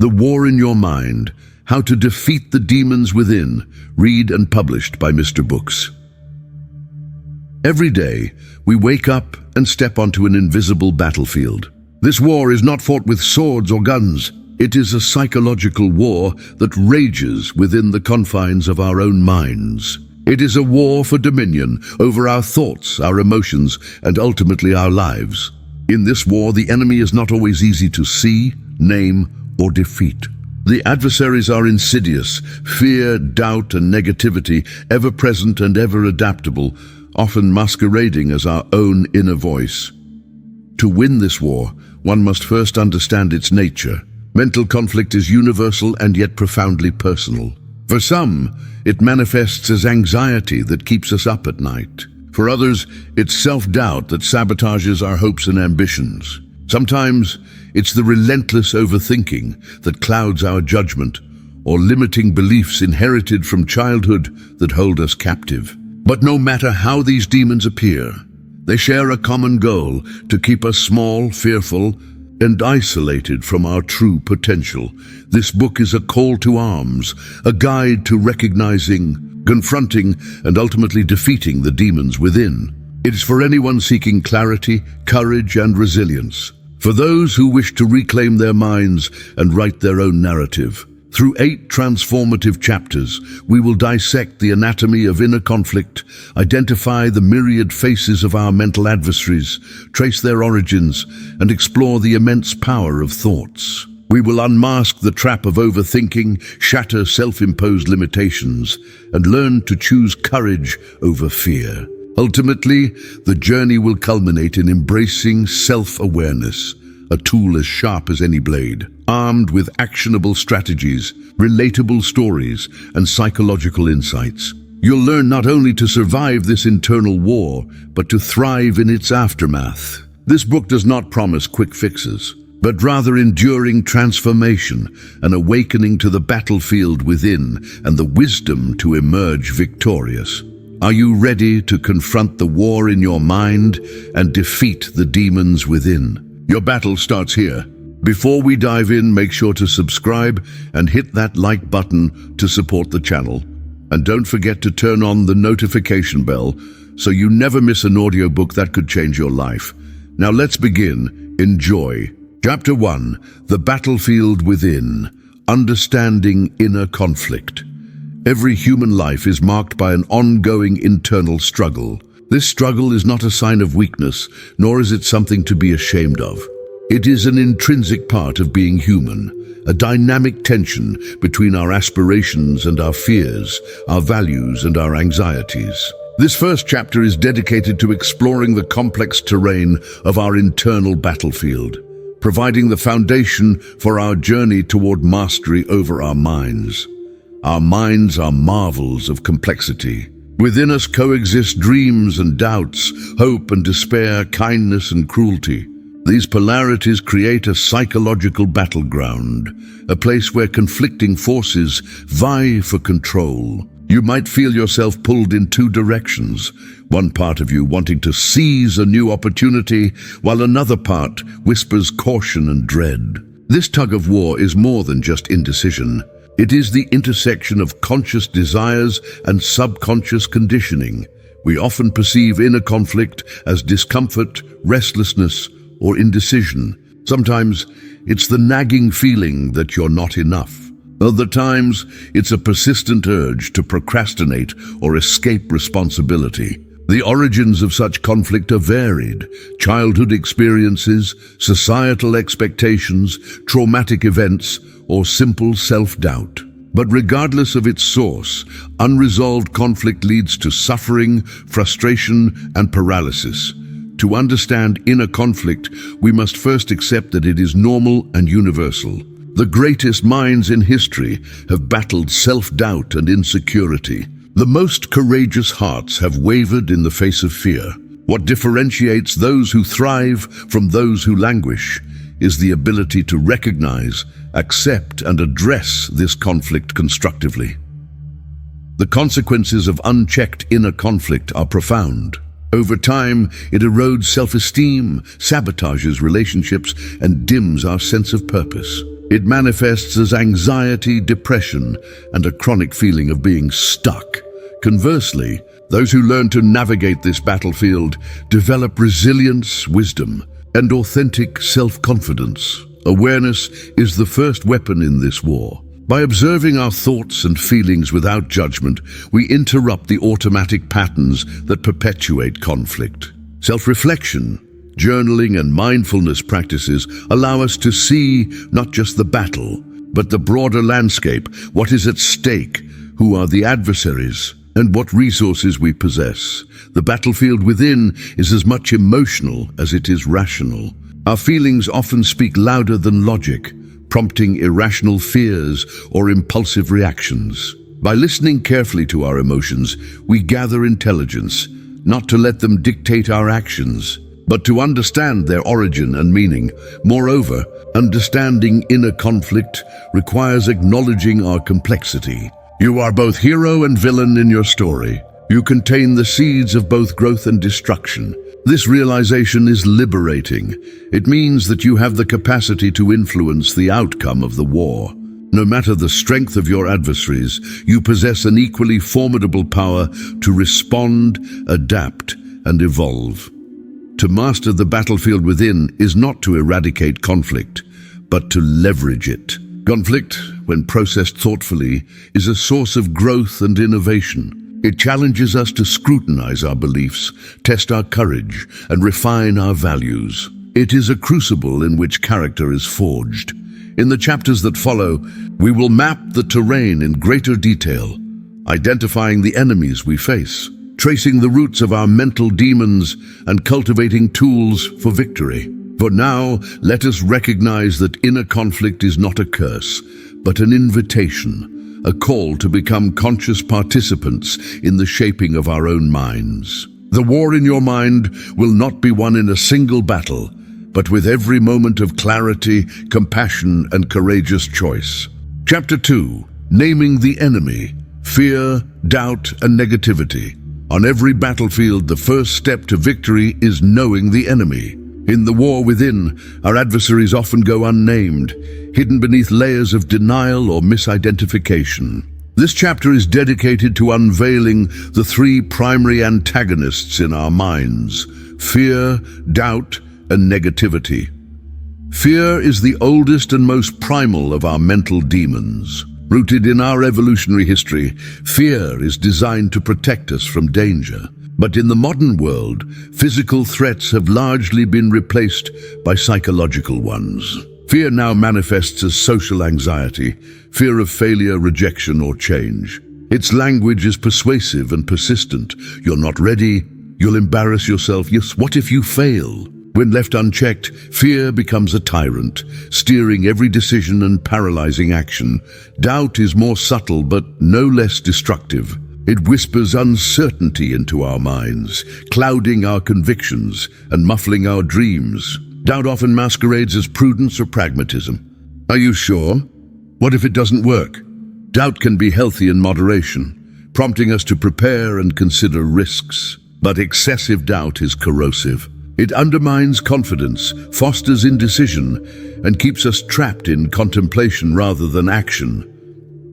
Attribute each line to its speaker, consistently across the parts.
Speaker 1: The War in Your Mind, How to Defeat the Demons Within, read and published by Mr. Books. Every day, we wake up and step onto an invisible battlefield. This war is not fought with swords or guns. It is a psychological war that rages within the confines of our own minds. It is a war for dominion over our thoughts, our emotions, and ultimately our lives. In this war, the enemy is not always easy to see, name, or defeat. The adversaries are insidious, fear, doubt, and negativity, ever present and ever adaptable, often masquerading as our own inner voice. To win this war, one must first understand its nature. Mental conflict is universal and yet profoundly personal. For some, it manifests as anxiety that keeps us up at night. For others, it's self-doubt that sabotages our hopes and ambitions. Sometimes, it's the relentless overthinking that clouds our judgment, or limiting beliefs inherited from childhood that hold us captive. But no matter how these demons appear, they share a common goal: to keep us small, fearful, and isolated from our true potential. This book is a call to arms, a guide to recognizing, confronting, and ultimately defeating the demons within. It is for anyone seeking clarity, courage, and resilience. For those who wish to reclaim their minds and write their own narrative. Through 8 transformative chapters, we will dissect the anatomy of inner conflict, identify the myriad faces of our mental adversaries, trace their origins, and explore the immense power of thoughts. We will unmask the trap of overthinking, shatter self-imposed limitations, and learn to choose courage over fear. Ultimately, the journey will culminate in embracing self-awareness, a tool as sharp as any blade, armed with actionable strategies, relatable stories, and psychological insights. You'll learn not only to survive this internal war, but to thrive in its aftermath. This book does not promise quick fixes, but rather enduring transformation, an awakening to the battlefield within, and the wisdom to emerge victorious. Are you ready to confront the war in your mind and defeat the demons within? Your battle starts here. Before we dive in, make sure to subscribe and hit that like button to support the channel. And don't forget to turn on the notification bell so you never miss an audiobook that could change your life. Now let's begin. Enjoy. Chapter 1, The Battlefield Within, Understanding Inner Conflict. Every human life is marked by an ongoing internal struggle. This struggle is not a sign of weakness, nor is it something to be ashamed of. It is an intrinsic part of being human, a dynamic tension between our aspirations and our fears, our values and our anxieties. This first chapter is dedicated to exploring the complex terrain of our internal battlefield, providing the foundation for our journey toward mastery over our minds. Our minds are marvels of complexity. Within us coexist dreams and doubts, hope and despair, kindness and cruelty. These polarities create a psychological battleground, a place where conflicting forces vie for control. You might feel yourself pulled in 2 directions, one part of you wanting to seize a new opportunity, while another part whispers caution and dread. This tug of war is more than just indecision. It is the intersection of conscious desires and subconscious conditioning. We often perceive inner conflict as discomfort, restlessness, or indecision. Sometimes it's the nagging feeling that you're not enough. Other times, it's a persistent urge to procrastinate or escape responsibility. The origins of such conflict are varied: childhood experiences, societal expectations, traumatic events, or simple self-doubt. But regardless of its source, unresolved conflict leads to suffering, frustration, and paralysis. To understand inner conflict, we must first accept that it is normal and universal. The greatest minds in history have battled self-doubt and insecurity. The most courageous hearts have wavered in the face of fear. What differentiates those who thrive from those who languish is the ability to recognize, accept, and address this conflict constructively. The consequences of unchecked inner conflict are profound. Over time, it erodes self-esteem, sabotages relationships, and dims our sense of purpose. It manifests as anxiety, depression, and a chronic feeling of being stuck. Conversely, those who learn to navigate this battlefield develop resilience, wisdom, and authentic self-confidence. Awareness is the first weapon in this war. By observing our thoughts and feelings without judgment, we interrupt the automatic patterns that perpetuate conflict. Self-reflection, journaling, and mindfulness practices allow us to see not just the battle, but the broader landscape, what is at stake, who are the adversaries, and what resources we possess. The battlefield within is as much emotional as it is rational. Our feelings often speak louder than logic, prompting irrational fears or impulsive reactions. By listening carefully to our emotions, we gather intelligence, not to let them dictate our actions, but to understand their origin and meaning. Moreover, understanding inner conflict requires acknowledging our complexity. You are both hero and villain in your story. You contain the seeds of both growth and destruction. This realization is liberating. It means that you have the capacity to influence the outcome of the war. No matter the strength of your adversaries, you possess an equally formidable power to respond, adapt, and evolve. To master the battlefield within is not to eradicate conflict, but to leverage it. Conflict, when processed thoughtfully, is a source of growth and innovation. It challenges us to scrutinize our beliefs, test our courage, and refine our values. It is a crucible in which character is forged. In the chapters that follow, we will map the terrain in greater detail, identifying the enemies we face, tracing the roots of our mental demons, and cultivating tools for victory. For now, let us recognize that inner conflict is not a curse, but an invitation, a call to become conscious participants in the shaping of our own minds. The war in your mind will not be won in a single battle, but with every moment of clarity, compassion, and courageous choice. Chapter 2. Naming the enemy. Fear, doubt, and negativity. On every battlefield, the first step to victory is knowing the enemy. In the war within, our adversaries often go unnamed, hidden beneath layers of denial or misidentification. This chapter is dedicated to unveiling the three primary antagonists in our minds: fear, doubt, and negativity. Fear is the oldest and most primal of our mental demons. Rooted in our evolutionary history, fear is designed to protect us from danger. But in the modern world, physical threats have largely been replaced by psychological ones. Fear now manifests as social anxiety, fear of failure, rejection, or change. Its language is persuasive and persistent. You're not ready. You'll embarrass yourself. Yes, what if you fail? When left unchecked, fear becomes a tyrant, steering every decision and paralyzing action. Doubt is more subtle but no less destructive. It whispers uncertainty into our minds, clouding our convictions and muffling our dreams. Doubt often masquerades as prudence or pragmatism. Are you sure? What if it doesn't work? Doubt can be healthy in moderation, prompting us to prepare and consider risks. But excessive doubt is corrosive. It undermines confidence, fosters indecision, and keeps us trapped in contemplation rather than action.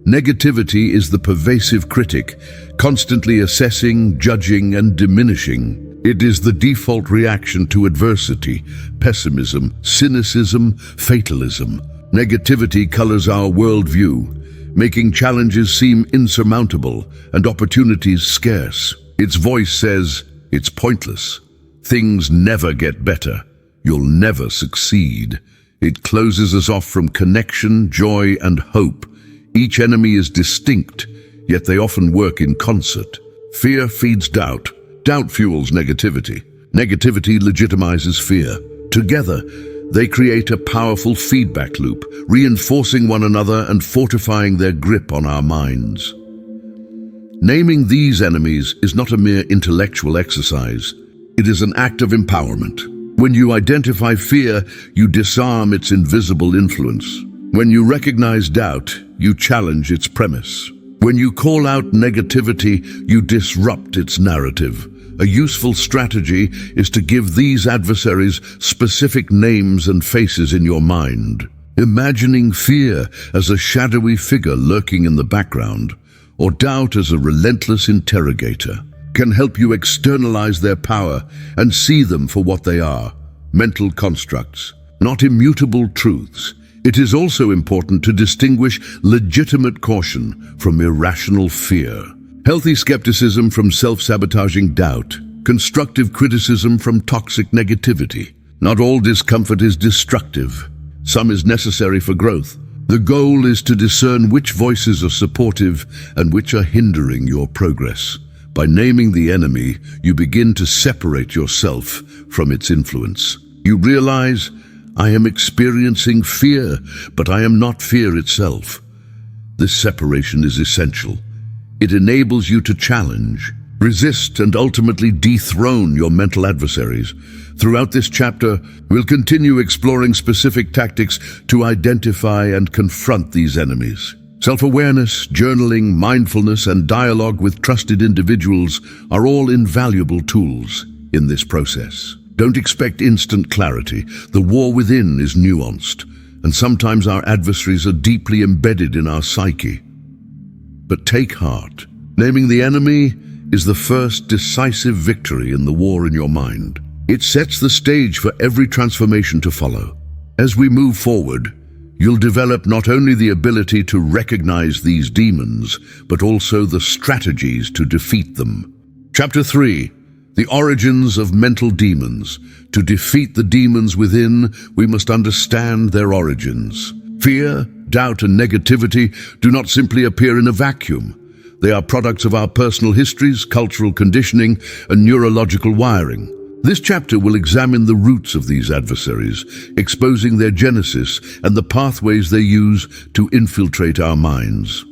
Speaker 1: Negativity is the pervasive critic, constantly assessing, judging, and diminishing. It is the default reaction to adversity, pessimism, cynicism, fatalism. Negativity colors our worldview, making challenges seem insurmountable and opportunities scarce. Its voice says, "It's pointless. Things never get better. You'll never succeed." It closes us off from connection, joy, and hope. Each enemy is distinct, yet they often work in concert. Fear feeds doubt. Doubt fuels negativity. Negativity legitimizes fear. Together, they create a powerful feedback loop, reinforcing one another and fortifying their grip on our minds. Naming these enemies is not a mere intellectual exercise. It is an act of empowerment. When you identify fear, you disarm its invisible influence. When you recognize doubt, you challenge its premise. When you call out negativity, you disrupt its narrative. A useful strategy is to give these adversaries specific names and faces in your mind. Imagining fear as a shadowy figure lurking in the background, or doubt as a relentless interrogator, can help you externalize their power and see them for what they are, mental constructs, not immutable truths. It is also important to distinguish legitimate caution from irrational fear, healthy skepticism from self-sabotaging doubt, constructive criticism from toxic negativity. Not all discomfort is destructive. Some is necessary for growth. The goal is to discern which voices are supportive and which are hindering your progress. By naming the enemy, you begin to separate yourself from its influence. You realize, I am experiencing fear, but I am not fear itself. This separation is essential. It enables you to challenge, resist, and ultimately dethrone your mental adversaries. Throughout this chapter, we'll continue exploring specific tactics to identify and confront these enemies. Self-awareness, journaling, mindfulness, and dialogue with trusted individuals are all invaluable tools in this process. Don't expect instant clarity. The war within is nuanced, and sometimes our adversaries are deeply embedded in our psyche. But take heart. Naming the enemy is the first decisive victory in the war in your mind. It sets the stage for every transformation to follow. As we move forward, you'll develop not only the ability to recognize these demons, but also the strategies to defeat them. Chapter 3. The origins of mental demons. To defeat the demons within, we must understand their origins. Fear, doubt, and negativity do not simply appear in a vacuum. They are products of our personal histories, cultural conditioning, and neurological wiring. This chapter will examine the roots of these adversaries, exposing their genesis and the pathways they use to infiltrate our minds.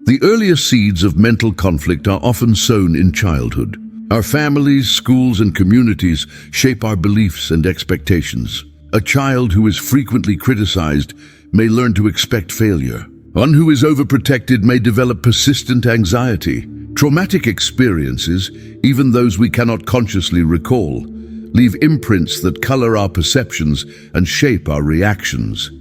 Speaker 1: The earliest seeds of mental conflict are often sown in childhood. Our families, schools, and communities shape our beliefs and expectations. A child who is frequently criticized may learn to expect failure. One who is overprotected may develop persistent anxiety. Traumatic experiences, even those we cannot consciously recall, leave imprints that color our perceptions and shape our reactions.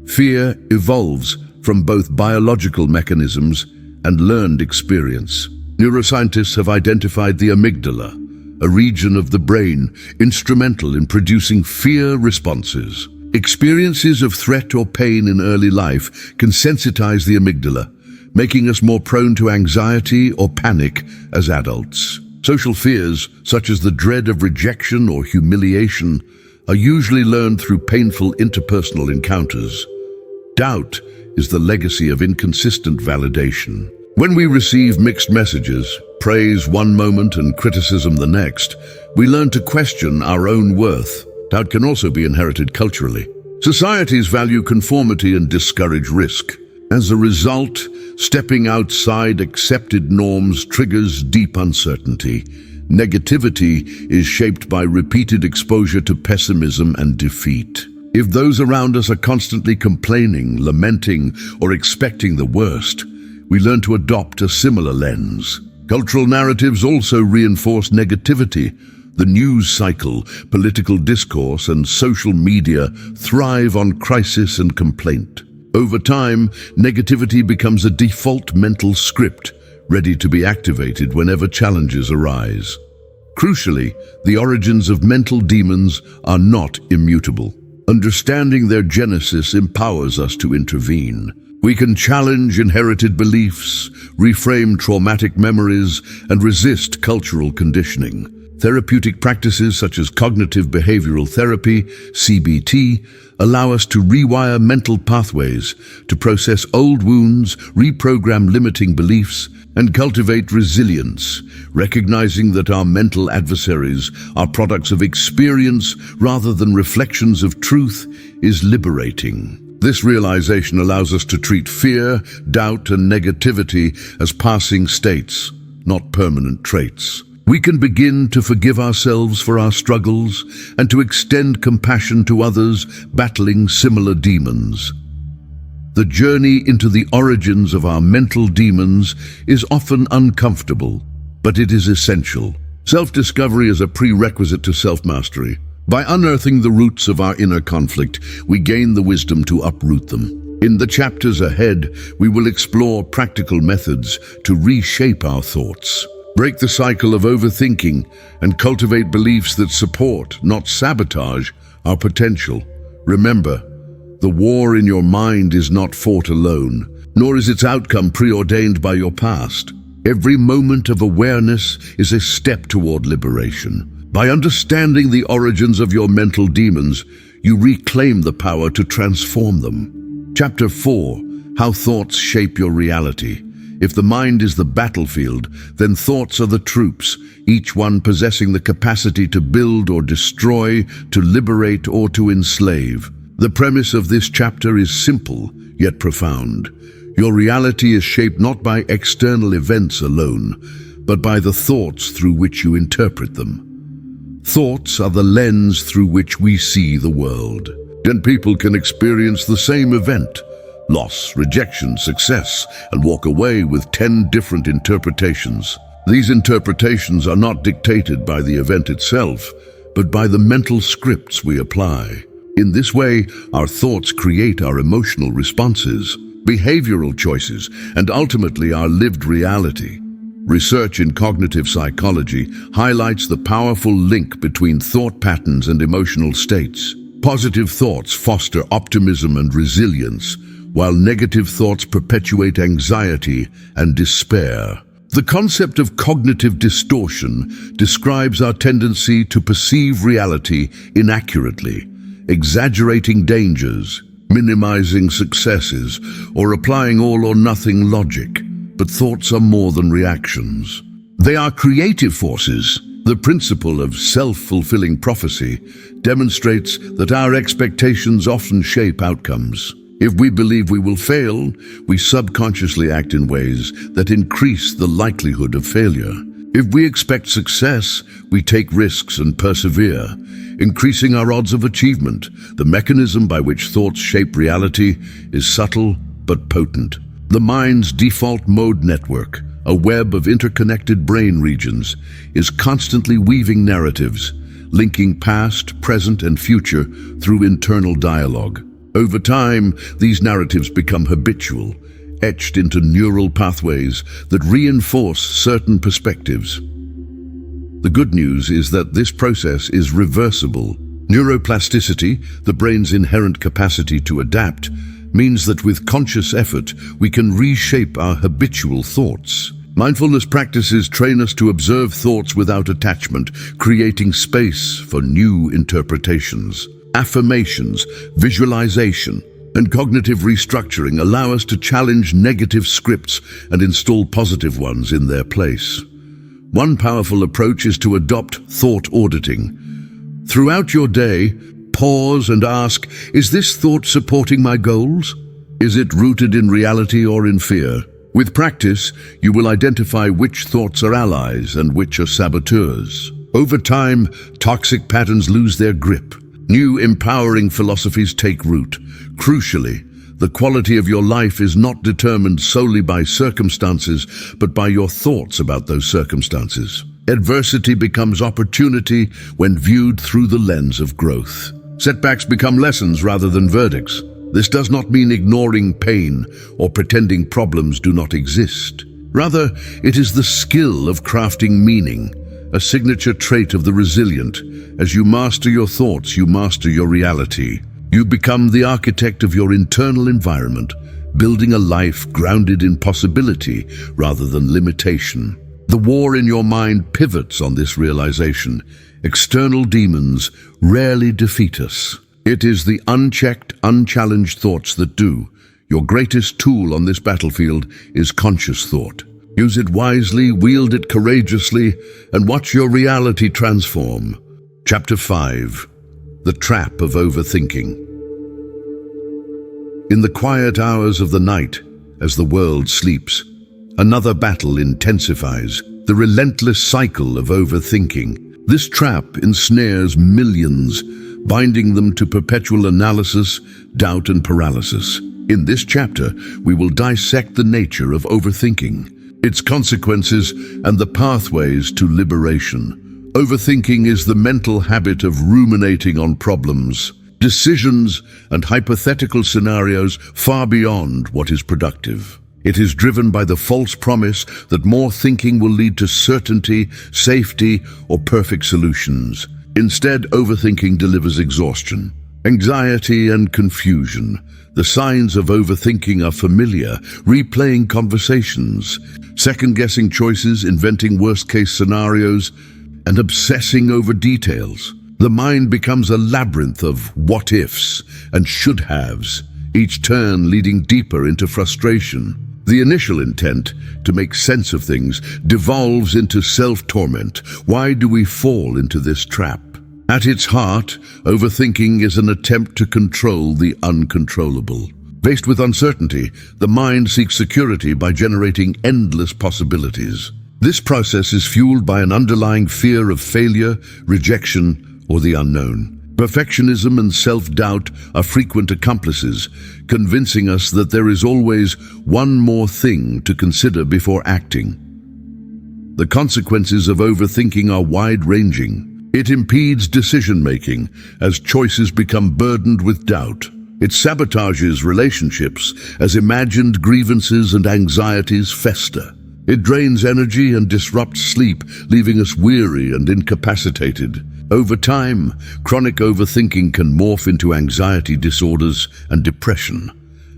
Speaker 1: Fear evolves from both biological mechanisms and learned experience. Neuroscientists have identified the amygdala, a region of the brain instrumental in producing fear responses. Experiences of threat or pain in early life can sensitize the amygdala, making us more prone to anxiety or panic as adults. Social fears, such as the dread of rejection or humiliation, are usually learned through painful interpersonal encounters. Doubt is the legacy of inconsistent validation. When we receive mixed messages, praise one moment and criticism the next, we learn to question our own worth. Doubt can also be inherited culturally. Societies value conformity and discourage risk. As a result, stepping outside accepted norms triggers deep uncertainty. Negativity is shaped by repeated exposure to pessimism and defeat. If those around us are constantly complaining, lamenting, or expecting the worst, we learn to adopt a similar lens. Cultural narratives also reinforce negativity. The news cycle, political discourse, and social media thrive on crisis and complaint. Over time, negativity becomes a default mental script, ready to be activated whenever challenges arise. Crucially, the origins of mental demons are not immutable. Understanding their genesis empowers us to intervene. We can challenge inherited beliefs, reframe traumatic memories, and resist cultural conditioning. Therapeutic practices such as cognitive behavioral therapy, CBT, allow us to rewire mental pathways, to process old wounds, reprogram limiting beliefs, and cultivate resilience, recognizing that our mental adversaries are products of experience rather than reflections of truth is liberating. This realization allows us to treat fear, doubt, and negativity as passing states, not permanent traits. We can begin to forgive ourselves for our struggles and to extend compassion to others battling similar demons. The journey into the origins of our mental demons is often uncomfortable, but it is essential. Self-discovery is a prerequisite to self-mastery. By unearthing the roots of our inner conflict, we gain the wisdom to uproot them. In the chapters ahead, we will explore practical methods to reshape our thoughts, break the cycle of overthinking, and cultivate beliefs that support, not sabotage, our potential. Remember, the war in your mind is not fought alone, nor is its outcome preordained by your past. Every moment of awareness is a step toward liberation. By understanding the origins of your mental demons, you reclaim the power to transform them. Chapter 4. How thoughts shape your reality. If the mind is the battlefield, then thoughts are the troops, each one possessing the capacity to build or destroy, to liberate or to enslave. The premise of this chapter is simple, yet profound. Your reality is shaped not by external events alone, but by the thoughts through which you interpret them. Thoughts are the lens through which we see the world. 10 people can experience the same event, loss, rejection, success, and walk away with 10 different interpretations. These interpretations are not dictated by the event itself, but by the mental scripts we apply. In this way, our thoughts create our emotional responses, behavioral choices, and ultimately our lived reality. Research in cognitive psychology highlights the powerful link between thought patterns and emotional states. Positive thoughts foster optimism and resilience, while negative thoughts perpetuate anxiety and despair. The concept of cognitive distortion describes our tendency to perceive reality inaccurately, exaggerating dangers, minimizing successes, or applying all-or-nothing logic. But thoughts are more than reactions. They are creative forces. The principle of self-fulfilling prophecy demonstrates that our expectations often shape outcomes. If we believe we will fail, we subconsciously act in ways that increase the likelihood of failure. If we expect success, we take risks and persevere, increasing our odds of achievement. The mechanism by which thoughts shape reality is subtle but potent. The mind's default mode network, a web of interconnected brain regions, is constantly weaving narratives, linking past, present, and future through internal dialogue. Over time, these narratives become habitual, etched into neural pathways that reinforce certain perspectives. The good news is that this process is reversible. Neuroplasticity, the brain's inherent capacity to adapt, means that with conscious effort, we can reshape our habitual thoughts. Mindfulness practices train us to observe thoughts without attachment, creating space for new interpretations. Affirmations, visualization, and cognitive restructuring allow us to challenge negative scripts and install positive ones in their place. One powerful approach is to adopt thought auditing. Throughout your day, pause and ask, is this thought supporting my goals? Is it rooted in reality or in fear? With practice, you will identify which thoughts are allies and which are saboteurs. Over time, toxic patterns lose their grip. New empowering philosophies take root. Crucially, the quality of your life is not determined solely by circumstances, but by your thoughts about those circumstances. Adversity becomes opportunity when viewed through the lens of growth. Setbacks become lessons rather than verdicts. This does not mean ignoring pain or pretending problems do not exist. Rather, it is the skill of crafting meaning, a signature trait of the resilient. As you master your thoughts, you master your reality. You become the architect of your internal environment, building a life grounded in possibility rather than limitation. The war in your mind pivots on this realization. External demons rarely defeat us. It is the unchecked, unchallenged thoughts that do. Your greatest tool on this battlefield is conscious thought. Use it wisely, wield it courageously, and watch your reality transform. Chapter 5. The Trap of Overthinking. In the quiet hours of the night, as the world sleeps, another battle intensifies, the relentless cycle of overthinking. This trap ensnares millions, binding them to perpetual analysis, doubt, and paralysis. In this chapter, we will dissect the nature of overthinking, its consequences, and the pathways to liberation. Overthinking is the mental habit of ruminating on problems, decisions, and hypothetical scenarios far beyond what is productive. It is driven by the false promise that more thinking will lead to certainty, safety, or perfect solutions. Instead, overthinking delivers exhaustion, anxiety, and confusion. The signs of overthinking are familiar: replaying conversations, second-guessing choices, inventing worst-case scenarios, and obsessing over details. The mind becomes a labyrinth of what-ifs and should-haves, each turn leading deeper into frustration. The initial intent, to make sense of things, devolves into self-torment. Why do we fall into this trap? At its heart, overthinking is an attempt to control the uncontrollable. Faced with uncertainty, the mind seeks security by generating endless possibilities. This process is fueled by an underlying fear of failure, rejection, or the unknown. Perfectionism and self-doubt are frequent accomplices, convincing us that there is always one more thing to consider before acting. The consequences of overthinking are wide-ranging. It impedes decision-making as choices become burdened with doubt. It sabotages relationships as imagined grievances and anxieties fester. It drains energy and disrupts sleep, leaving us weary and incapacitated. Over time, chronic overthinking can morph into anxiety disorders and depression.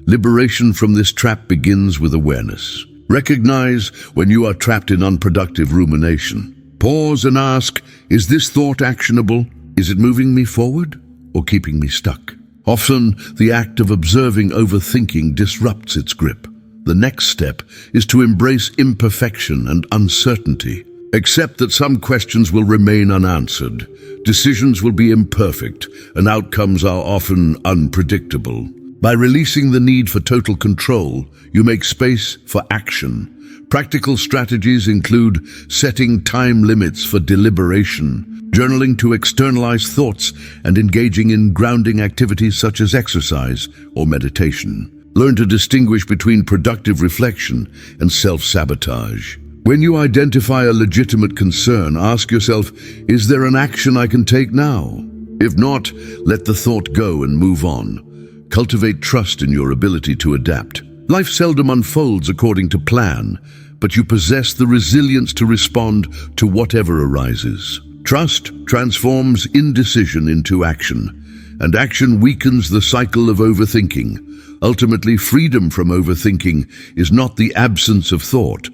Speaker 1: Liberation from this trap begins with awareness. Recognize when you are trapped in unproductive rumination. Pause and ask, is this thought actionable? Is it moving me forward or keeping me stuck? Often, the act of observing overthinking disrupts its grip. The next step is to embrace imperfection and uncertainty. Accept that some questions will remain unanswered, decisions will be imperfect, and outcomes are often unpredictable. By releasing the need for total control, you make space for action. Practical strategies include setting time limits for deliberation, journaling to externalize thoughts, and engaging in grounding activities such as exercise or meditation. Learn to distinguish between productive reflection and self-sabotage. When you identify a legitimate concern, ask yourself, is there an action I can take now? If not, let the thought go and move on. Cultivate trust in your ability to adapt. Life seldom unfolds according to plan, but you possess the resilience to respond to whatever arises. Trust transforms indecision into action, and action weakens the cycle of overthinking. Ultimately, freedom from overthinking is not the absence of thought,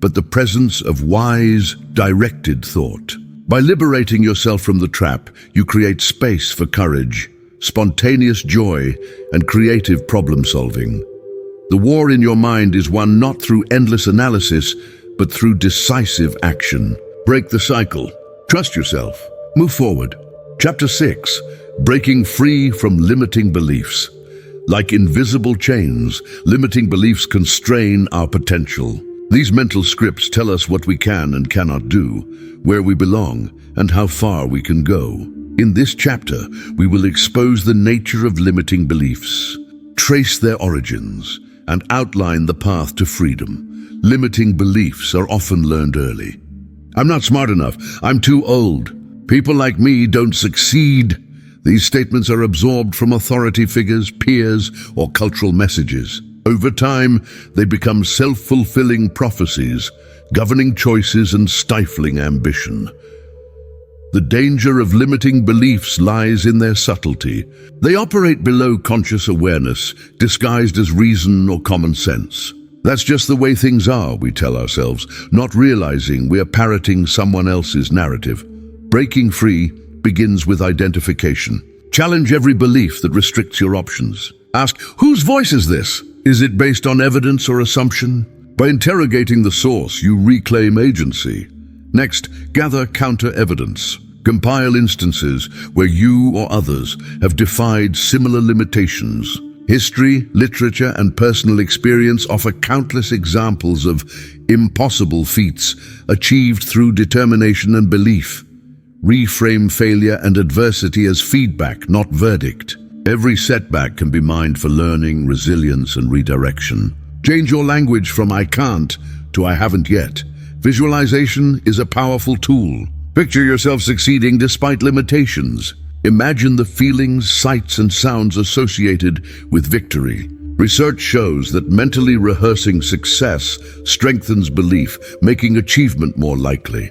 Speaker 1: but the presence of wise, directed thought. By liberating yourself from the trap, you create space for courage, spontaneous joy, and creative problem-solving. The war in your mind is won not through endless analysis, but through decisive action. Break the cycle. Trust yourself. Move forward. Chapter 6. Breaking free from limiting beliefs. Like invisible chains, limiting beliefs constrain our potential. These mental scripts tell us what we can and cannot do, where we belong, and how far we can go. In this chapter, we will expose the nature of limiting beliefs, trace their origins, and outline the path to freedom. Limiting beliefs are often learned early. I'm not smart enough. I'm too old. People like me don't succeed. These statements are absorbed from authority figures, peers, or cultural messages. Over time, they become self-fulfilling prophecies, governing choices and stifling ambition. The danger of limiting beliefs lies in their subtlety. They operate below conscious awareness, disguised as reason or common sense. That's just the way things are, we tell ourselves, not realizing we are parroting someone else's narrative. Breaking free begins with identification. Challenge every belief that restricts your options. Ask, whose voice is this? Is it based on evidence or assumption? By interrogating the source, you reclaim agency. Next, gather counter-evidence. Compile instances where you or others have defied similar limitations. History, literature, and personal experience offer countless examples of impossible feats achieved through determination and belief. Reframe failure and adversity as feedback, not verdict. Every setback can be mined for learning, resilience, and redirection. Change your language from I can't to I haven't yet. Visualization is a powerful tool. Picture yourself succeeding despite limitations. Imagine the feelings, sights, and sounds associated with victory. Research shows that mentally rehearsing success strengthens belief, making achievement more likely.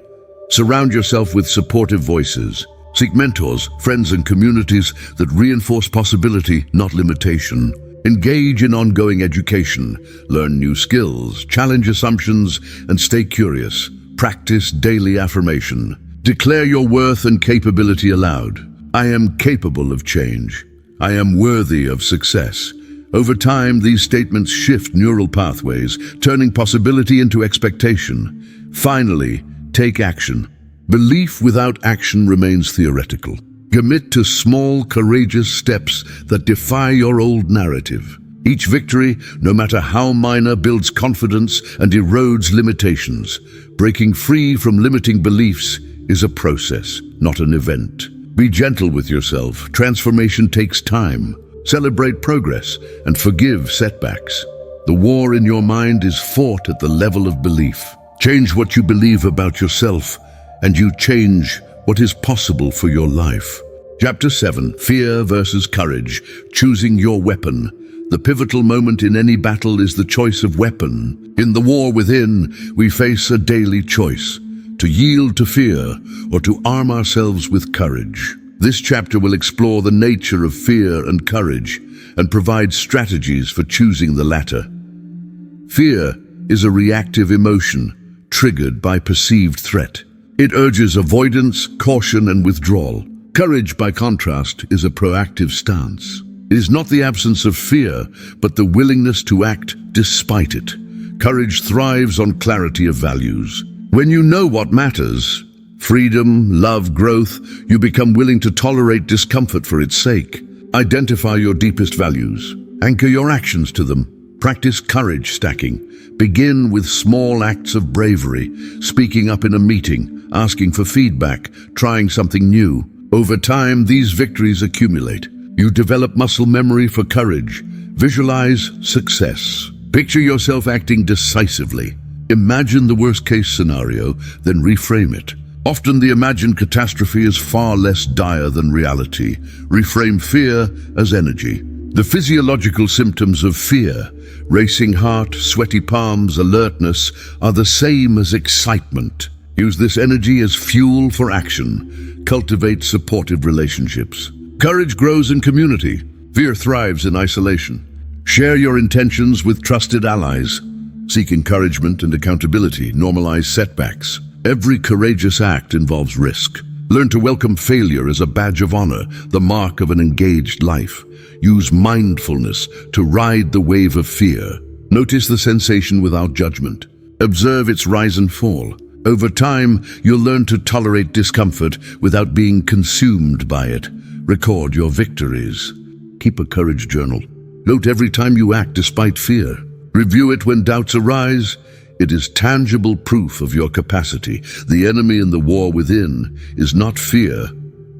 Speaker 1: Surround yourself with supportive voices. Seek mentors, friends, and communities that reinforce possibility, not limitation. Engage in ongoing education. Learn new skills, challenge assumptions, and stay curious. Practice daily affirmation. Declare your worth and capability aloud. I am capable of change. I am worthy of success. Over time, these statements shift neural pathways, turning possibility into expectation. Finally, take action. Belief without action remains theoretical. Commit to small, courageous steps that defy your old narrative. Each victory, no matter how minor, builds confidence and erodes limitations. Breaking free from limiting beliefs is a process, not an event. Be gentle with yourself. Transformation takes time. Celebrate progress and forgive setbacks. The war in your mind is fought at the level of belief. Change what you believe about yourself, and you change what is possible for your life. Chapter 7, Fear versus Courage, Choosing Your Weapon. The pivotal moment in any battle is the choice of weapon. In the war within, we face a daily choice: to yield to fear or to arm ourselves with courage. This chapter will explore the nature of fear and courage and provide strategies for choosing the latter. Fear is a reactive emotion triggered by perceived threat. It urges avoidance, caution, and withdrawal. Courage, by contrast, is a proactive stance. It is not the absence of fear, but the willingness to act despite it. Courage thrives on clarity of values. When you know what matters, freedom, love, growth, you become willing to tolerate discomfort for its sake. Identify your deepest values. Anchor your actions to them. Practice courage stacking. Begin with small acts of bravery, speaking up in a meeting, asking for feedback, trying something new. Over time, these victories accumulate. You develop muscle memory for courage. Visualize success. Picture yourself acting decisively. Imagine the worst-case scenario, then reframe it. Often the imagined catastrophe is far less dire than reality. Reframe fear as energy. The physiological symptoms of fear, racing heart, sweaty palms, alertness, are the same as excitement. Use this energy as fuel for action. Cultivate supportive relationships. Courage grows in community. Fear thrives in isolation. Share your intentions with trusted allies. Seek encouragement and accountability. Normalize setbacks. Every courageous act involves risk. Learn to welcome failure as a badge of honor, the mark of an engaged life. Use mindfulness to ride the wave of fear. Notice the sensation without judgment. Observe its rise and fall. Over time, you'll learn to tolerate discomfort without being consumed by it. Record your victories. Keep a courage journal. Note every time you act despite fear. Review it when doubts arise. It is tangible proof of your capacity. The enemy in the war within is not fear,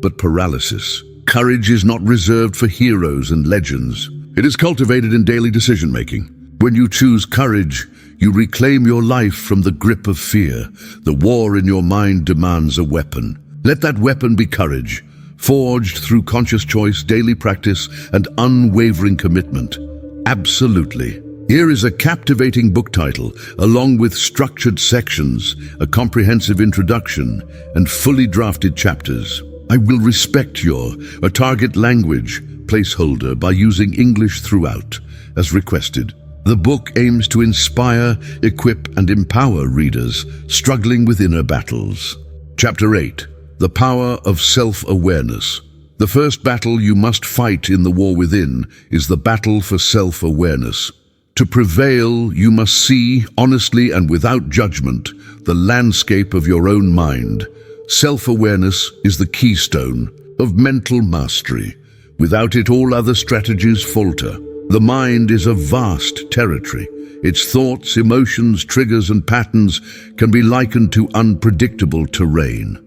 Speaker 1: but paralysis. Courage is not reserved for heroes and legends. It is cultivated in daily decision-making. When you choose courage, you reclaim your life from the grip of fear. The war in your mind demands a weapon. Let that weapon be courage, forged through conscious choice, daily practice, and unwavering commitment. Absolutely. Here is a captivating book title, along with structured sections, a comprehensive introduction, and fully drafted chapters. I will respect a target language placeholder by using English throughout, as requested. The book aims to inspire, equip, and empower readers struggling with inner battles. Chapter 8. The Power of Self-Awareness. The first battle you must fight in the war within is the battle for self-awareness. To prevail, you must see, honestly and without judgment, the landscape of your own mind. Self-awareness is the keystone of mental mastery. Without it, all other strategies falter. The mind is a vast territory. Its thoughts, emotions, triggers, and patterns can be likened to unpredictable terrain.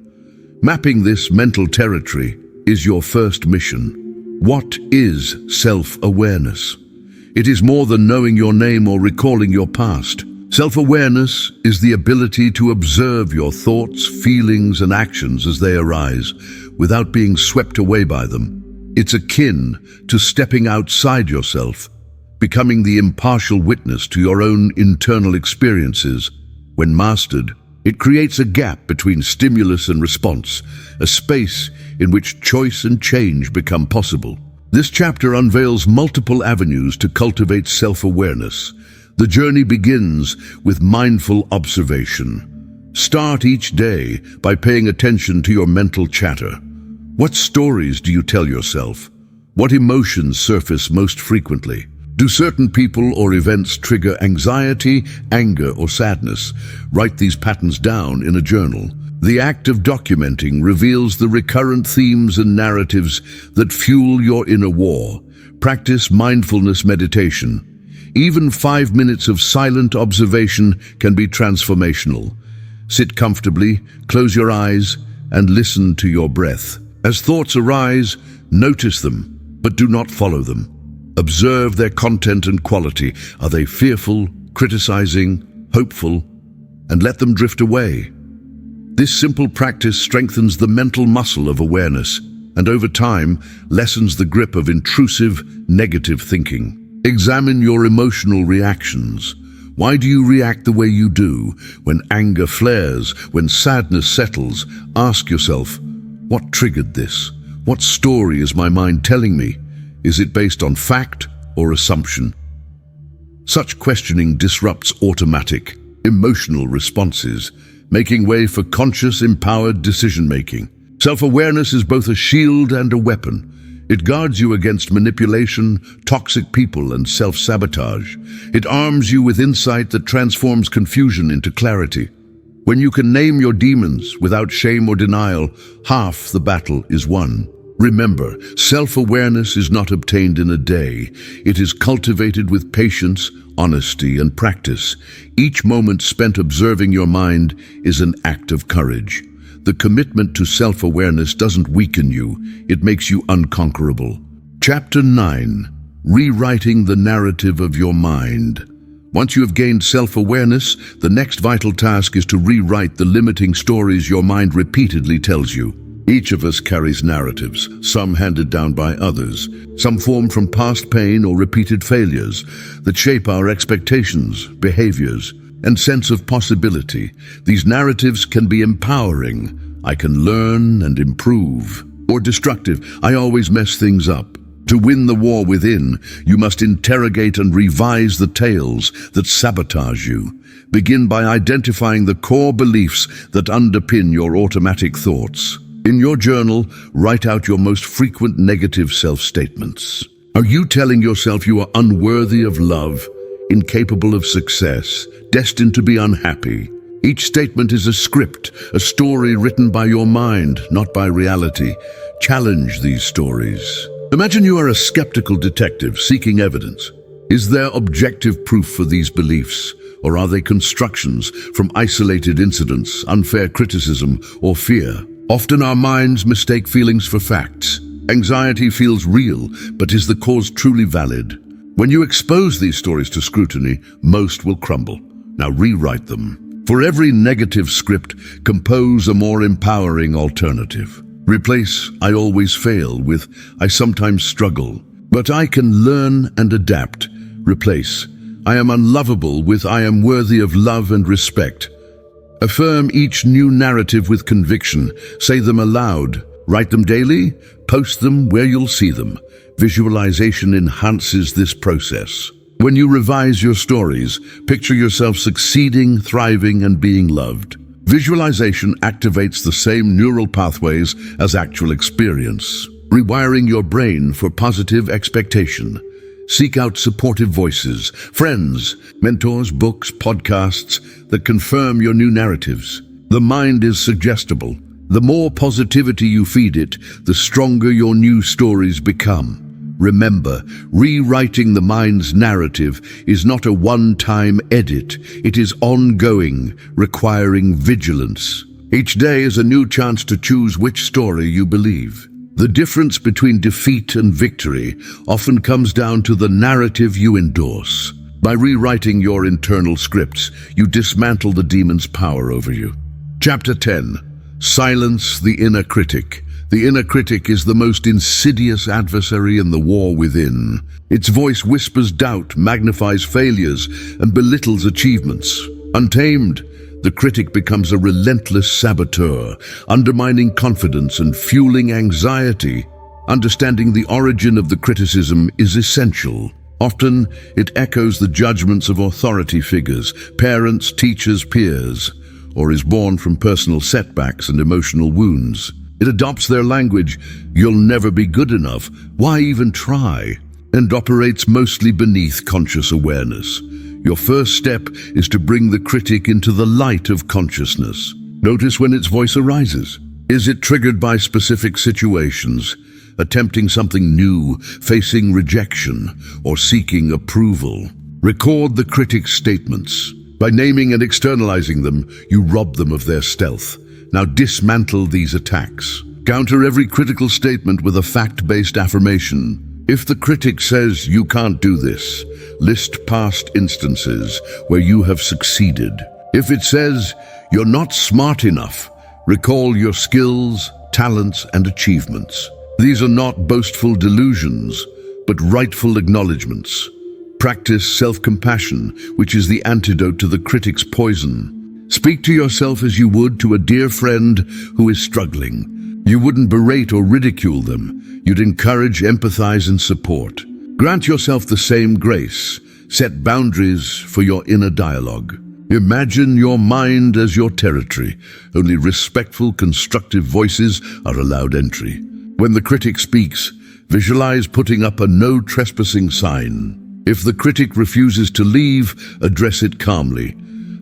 Speaker 1: Mapping this mental territory is your first mission. What is self-awareness? It is more than knowing your name or recalling your past. Self-awareness is the ability to observe your thoughts, feelings, and actions as they arise, without being swept away by them. It's akin to stepping outside yourself, becoming the impartial witness to your own internal experiences. When mastered, it creates a gap between stimulus and response, a space in which choice and change become possible. This chapter unveils multiple avenues to cultivate self-awareness. The journey begins with mindful observation. Start each day by paying attention to your mental chatter. What stories do you tell yourself? What emotions surface most frequently? Do certain people or events trigger anxiety, anger, or sadness? Write these patterns down in a journal. The act of documenting reveals the recurrent themes and narratives that fuel your inner war. Practice mindfulness meditation. Even 5 minutes of silent observation can be transformational. Sit comfortably, close your eyes, and listen to your breath. As thoughts arise, notice them, but do not follow them. Observe their content and quality. Are they fearful, criticizing, hopeful? And let them drift away. This simple practice strengthens the mental muscle of awareness, and over time, lessens the grip of intrusive, negative thinking. Examine your emotional reactions. Why do you react the way you do? When anger flares, when sadness settles, ask yourself, what triggered this? What story is my mind telling me? Is it based on fact or assumption? Such questioning disrupts automatic, emotional responses, making way for conscious, empowered decision-making. Self-awareness is both a shield and a weapon. It guards you against manipulation, toxic people, and self-sabotage. It arms you with insight that transforms confusion into clarity. When you can name your demons without shame or denial, half the battle is won. Remember, self-awareness is not obtained in a day. It is cultivated with patience, honesty, and practice. Each moment spent observing your mind is an act of courage. The commitment to self-awareness doesn't weaken you, it makes you unconquerable. Chapter 9. Rewriting the narrative of your mind. Once you have gained self-awareness, the next vital task is to rewrite the limiting stories your mind repeatedly tells you. Each of us carries narratives, some handed down by others, some formed from past pain or repeated failures, that shape our expectations, behaviors, and sense of possibility. These narratives can be empowering. I can learn and improve. Or destructive. I always mess things up. To win the war within, you must interrogate and revise the tales that sabotage you. Begin by identifying the core beliefs that underpin your automatic thoughts. In your journal, write out your most frequent negative self-statements. Are you telling yourself you are unworthy of love, incapable of success, destined to be unhappy? Each statement is a script, a story written by your mind, not by reality. Challenge these stories. Imagine you are a skeptical detective seeking evidence. Is there objective proof for these beliefs, or are they constructions from isolated incidents, unfair criticism, or fear? Often our minds mistake feelings for facts. Anxiety feels real, but is the cause truly valid? When you expose these stories to scrutiny, most will crumble. Now rewrite them. For every negative script, compose a more empowering alternative. Replace "I always fail" with "I sometimes struggle, but I can learn and adapt." Replace "I am unlovable" with "I am worthy of love and respect." Affirm each new narrative with conviction. Say them aloud. Write them daily. Post them where you'll see them. Visualization enhances this process. When you revise your stories, picture yourself succeeding, thriving, and being loved. Visualization activates the same neural pathways as actual experience, rewiring your brain for positive expectation. Seek out supportive voices, friends, mentors, books, podcasts that confirm your new narratives. The mind is suggestible. The more positivity you feed it, the stronger your new stories become. Remember, rewriting the mind's narrative is not a one-time edit. It is ongoing, requiring vigilance. Each day is a new chance to choose which story you believe. The difference between defeat and victory often comes down to the narrative you endorse. By rewriting your internal scripts, you dismantle the demon's power over you. Chapter 10. Silence the inner critic. The inner critic is the most insidious adversary in the war within. Its voice whispers doubt, magnifies failures, and belittles achievements. Untamed, the critic becomes a relentless saboteur, undermining confidence and fueling anxiety. Understanding the origin of the criticism is essential. Often, it echoes the judgments of authority figures, parents, teachers, peers, or is born from personal setbacks and emotional wounds. It adopts their language, "You'll never be good enough, why even try?" and operates mostly beneath conscious awareness. Your first step is to bring the critic into the light of consciousness. Notice when its voice arises. Is it triggered by specific situations, attempting something new, facing rejection, or seeking approval? Record the critic's statements. By naming and externalizing them, you rob them of their stealth. Now dismantle these attacks. Counter every critical statement with a fact-based affirmation. If the critic says you can't do this, list past instances where you have succeeded. If it says you're not smart enough, recall your skills, talents, and achievements. These are not boastful delusions, but rightful acknowledgements. Practice self-compassion, which is the antidote to the critic's poison. Speak to yourself as you would to a dear friend who is struggling. You wouldn't berate or ridicule them. You'd encourage, empathize, and support. Grant yourself the same grace. Set boundaries for your inner dialogue. Imagine your mind as your territory. Only respectful, constructive voices are allowed entry. When the critic speaks, visualize putting up a no trespassing sign. If the critic refuses to leave, address it calmly.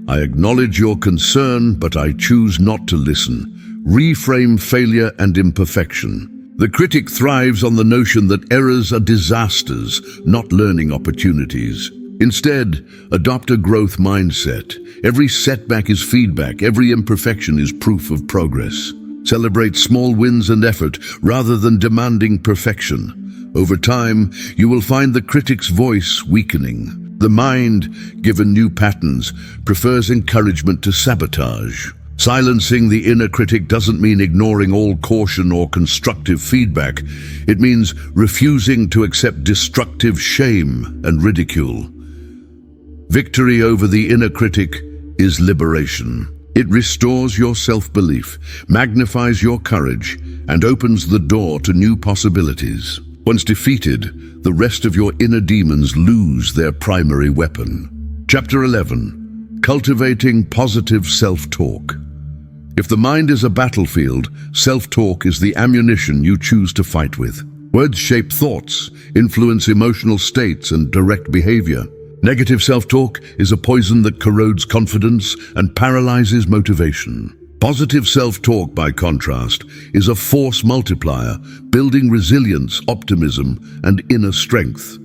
Speaker 1: I acknowledge your concern, but I choose not to listen. Reframe failure and imperfection. The critic thrives on the notion that errors are disasters, not learning opportunities. Instead, adopt a growth mindset. Every setback is feedback, every imperfection is proof of progress. Celebrate small wins and effort rather than demanding perfection. Over time, you will find the critic's voice weakening. The mind, given new patterns, prefers encouragement to sabotage. Silencing the inner critic doesn't mean ignoring all caution or constructive feedback. It means refusing to accept destructive shame and ridicule. Victory over the inner critic is liberation. It restores your self-belief, magnifies your courage, and opens the door to new possibilities. Once defeated, the rest of your inner demons lose their primary weapon. Chapter 11. Cultivating positive self-talk. If the mind is a battlefield, self-talk is the ammunition you choose to fight with. Words shape thoughts, influence emotional states, and direct behavior. Negative self-talk is a poison that corrodes confidence and paralyzes motivation. Positive self-talk, by contrast, is a force multiplier, building resilience, optimism, and inner strength.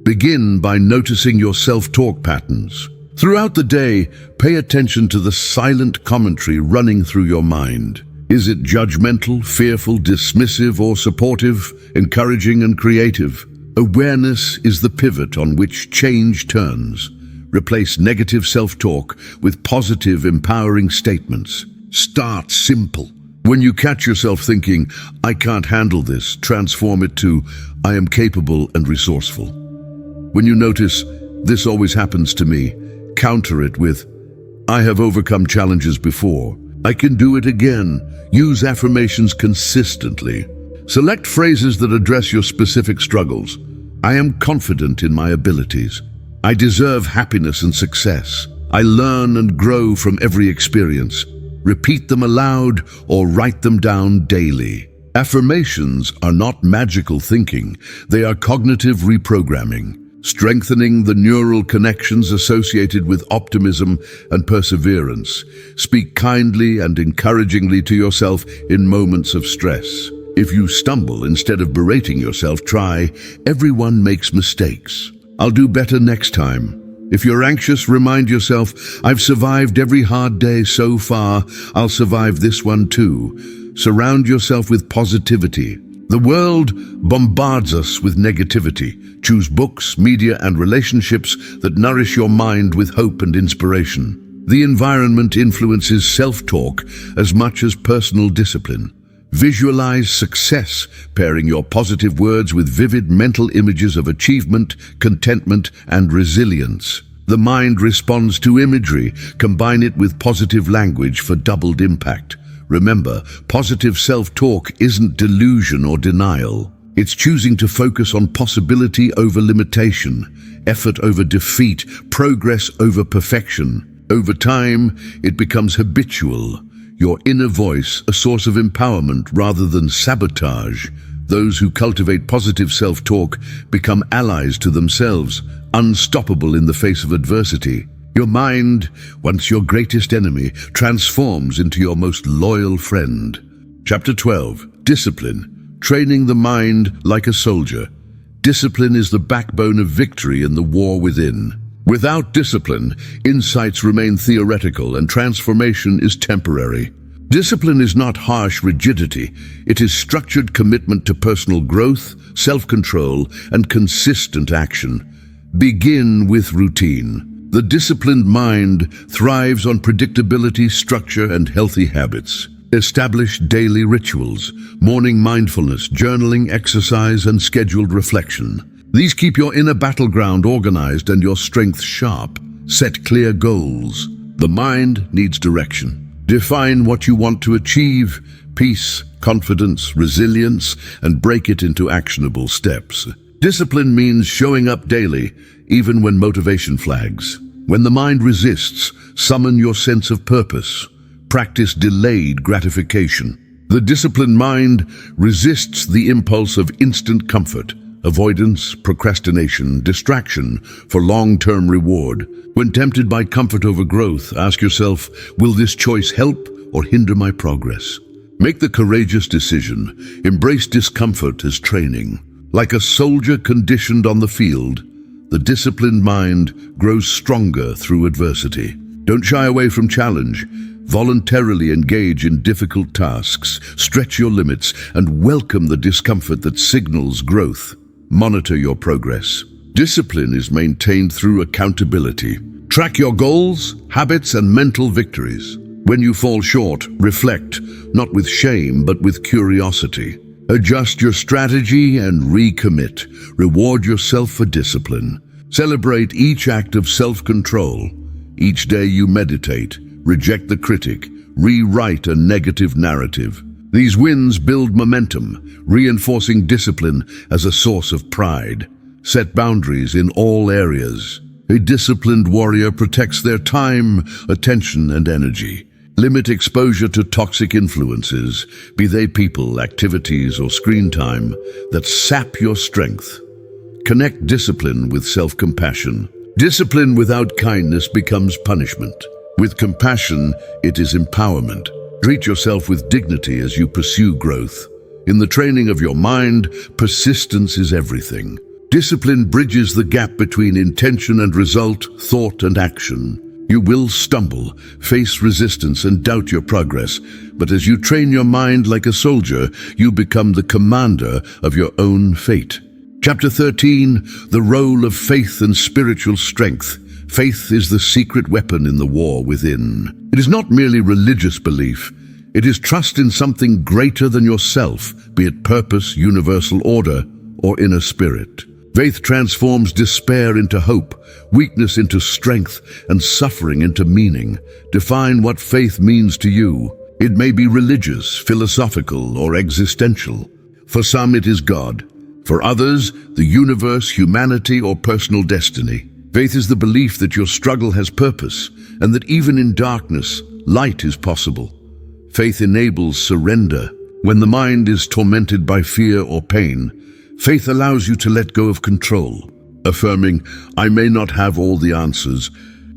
Speaker 1: Begin by noticing your self-talk patterns. Throughout the day, pay attention to the silent commentary running through your mind. Is it judgmental, fearful, dismissive, or supportive, encouraging and creative? Awareness is the pivot on which change turns. Replace negative self-talk with positive, empowering statements. Start simple. When you catch yourself thinking, "I can't handle this," transform it to, "I am capable and resourceful." When you notice, "This always happens to me," counter it with, "I have overcome challenges before. I can do it again." Use affirmations consistently. Select phrases that address your specific struggles. I am confident in my abilities. I deserve happiness and success. I learn and grow from every experience. Repeat them aloud or write them down daily. Affirmations are not magical thinking. They are cognitive reprogramming, strengthening the neural connections associated with optimism and perseverance. Speak kindly and encouragingly to yourself in moments of stress. If you stumble, instead of berating yourself, try, "Everyone makes mistakes. I'll do better next time." If you're anxious, remind yourself, "I've survived every hard day so far. I'll survive this one too." Surround yourself with positivity. The world bombards us with negativity. Choose books, media, and relationships that nourish your mind with hope and inspiration. The environment influences self-talk as much as personal discipline. Visualize success, pairing your positive words with vivid mental images of achievement, contentment, and resilience. The mind responds to imagery. Combine it with positive language for doubled impact. Remember, positive self-talk isn't delusion or denial. It's choosing to focus on possibility over limitation, effort over defeat, progress over perfection. Over time, it becomes habitual. Your inner voice, a source of empowerment rather than sabotage. Those who cultivate positive self-talk become allies to themselves, unstoppable in the face of adversity. Your mind, once your greatest enemy, transforms into your most loyal friend. Chapter 12. Discipline. Training the mind like a soldier. Discipline is the backbone of victory in the war within. Without discipline, insights remain theoretical and transformation is temporary. Discipline is not harsh rigidity. It is structured commitment to personal growth, self-control, and consistent action. Begin with routine. The disciplined mind thrives on predictability, structure, and healthy habits. Establish daily rituals, morning mindfulness, journaling, exercise, and scheduled reflection. These keep your inner battleground organized and your strength sharp. Set clear goals. The mind needs direction. Define what you want to achieve, peace, confidence, resilience, and break it into actionable steps. Discipline means showing up daily, even when motivation flags. When the mind resists, summon your sense of purpose. Practice delayed gratification. The disciplined mind resists the impulse of instant comfort. Avoidance, procrastination, distraction for long-term reward. When tempted by comfort over growth, ask yourself, will this choice help or hinder my progress? Make the courageous decision. Embrace discomfort as training. Like a soldier conditioned on the field, the disciplined mind grows stronger through adversity. Don't shy away from challenge. Voluntarily engage in difficult tasks. Stretch your limits and welcome the discomfort that signals growth. Monitor your progress. Discipline is maintained through accountability. Track your goals, habits, and mental victories. When you fall short, reflect, not with shame, but with curiosity. Adjust your strategy and recommit. Reward yourself for discipline. Celebrate each act of self-control. Each day you meditate, reject the critic, rewrite a negative narrative. These wins build momentum, reinforcing discipline as a source of pride. Set boundaries in all areas. A disciplined warrior protects their time, attention, and energy. Limit exposure to toxic influences, be they people, activities, or screen time, that sap your strength. Connect discipline with self-compassion. Discipline without kindness becomes punishment. With compassion, it is empowerment. Treat yourself with dignity as you pursue growth. In the training of your mind, persistence is everything. Discipline bridges the gap between intention and result, thought and action. You will stumble, face resistance, and doubt your progress, but as you train your mind like a soldier, you become the commander of your own fate. Chapter 13, the role of faith and spiritual strength. Faith is the secret weapon in the war within. It is not merely religious belief. It is trust in something greater than yourself, be it purpose, universal order, or inner spirit. Faith transforms despair into hope, weakness into strength, and suffering into meaning. Define what faith means to you. It may be religious, philosophical, or existential. For some, it is God. For others, the universe, humanity, or personal destiny. Faith is the belief that your struggle has purpose, and that even in darkness, light is possible. Faith enables surrender. When the mind is tormented by fear or pain, faith allows you to let go of control, affirming, I may not have all the answers,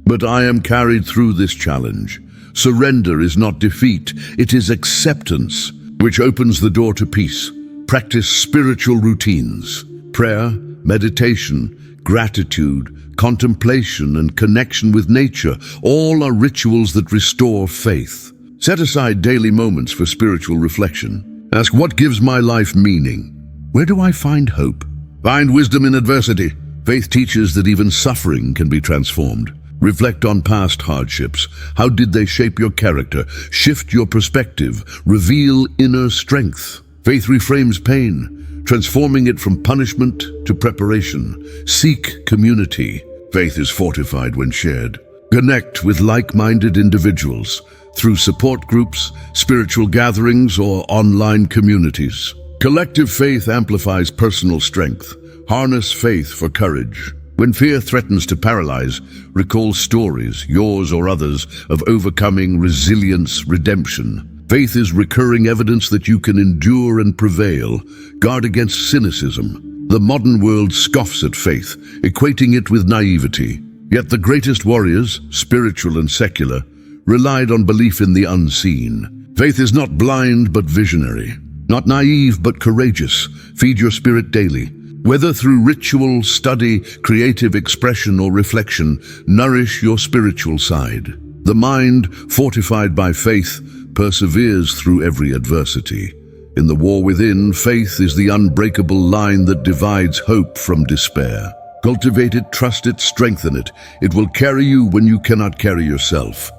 Speaker 1: but I am carried through this challenge. Surrender is not defeat, it is acceptance, which opens the door to peace. Practice spiritual routines. Prayer, meditation, gratitude, contemplation, and connection with nature, all are rituals that restore faith. Set aside daily moments for spiritual reflection. Ask, what gives my life meaning? Where do I find hope? Find wisdom in adversity. Faith teaches that even suffering can be transformed. Reflect on past hardships. How did they shape your character, shift your perspective, reveal inner strength? Faith reframes pain, transforming it from punishment to preparation. Seek community. Faith is fortified when shared. Connect with like-minded individuals through support groups, spiritual gatherings, or online communities. Collective faith amplifies personal strength. Harness faith for courage. When fear threatens to paralyze, recall stories, yours or others, of overcoming, resilience, redemption. Faith is recurring evidence that you can endure and prevail. Guard against cynicism. The modern world scoffs at faith, equating it with naivety. Yet the greatest warriors, spiritual and secular, relied on belief in the unseen. Faith is not blind but visionary, not naive but courageous. Feed your spirit daily. Whether through ritual, study, creative expression, or reflection, nourish your spiritual side. The mind, fortified by faith, perseveres through every adversity. In the war within, faith is the unbreakable line that divides hope from despair. Cultivate it, trust it, strengthen it. It will carry you when you cannot carry yourself.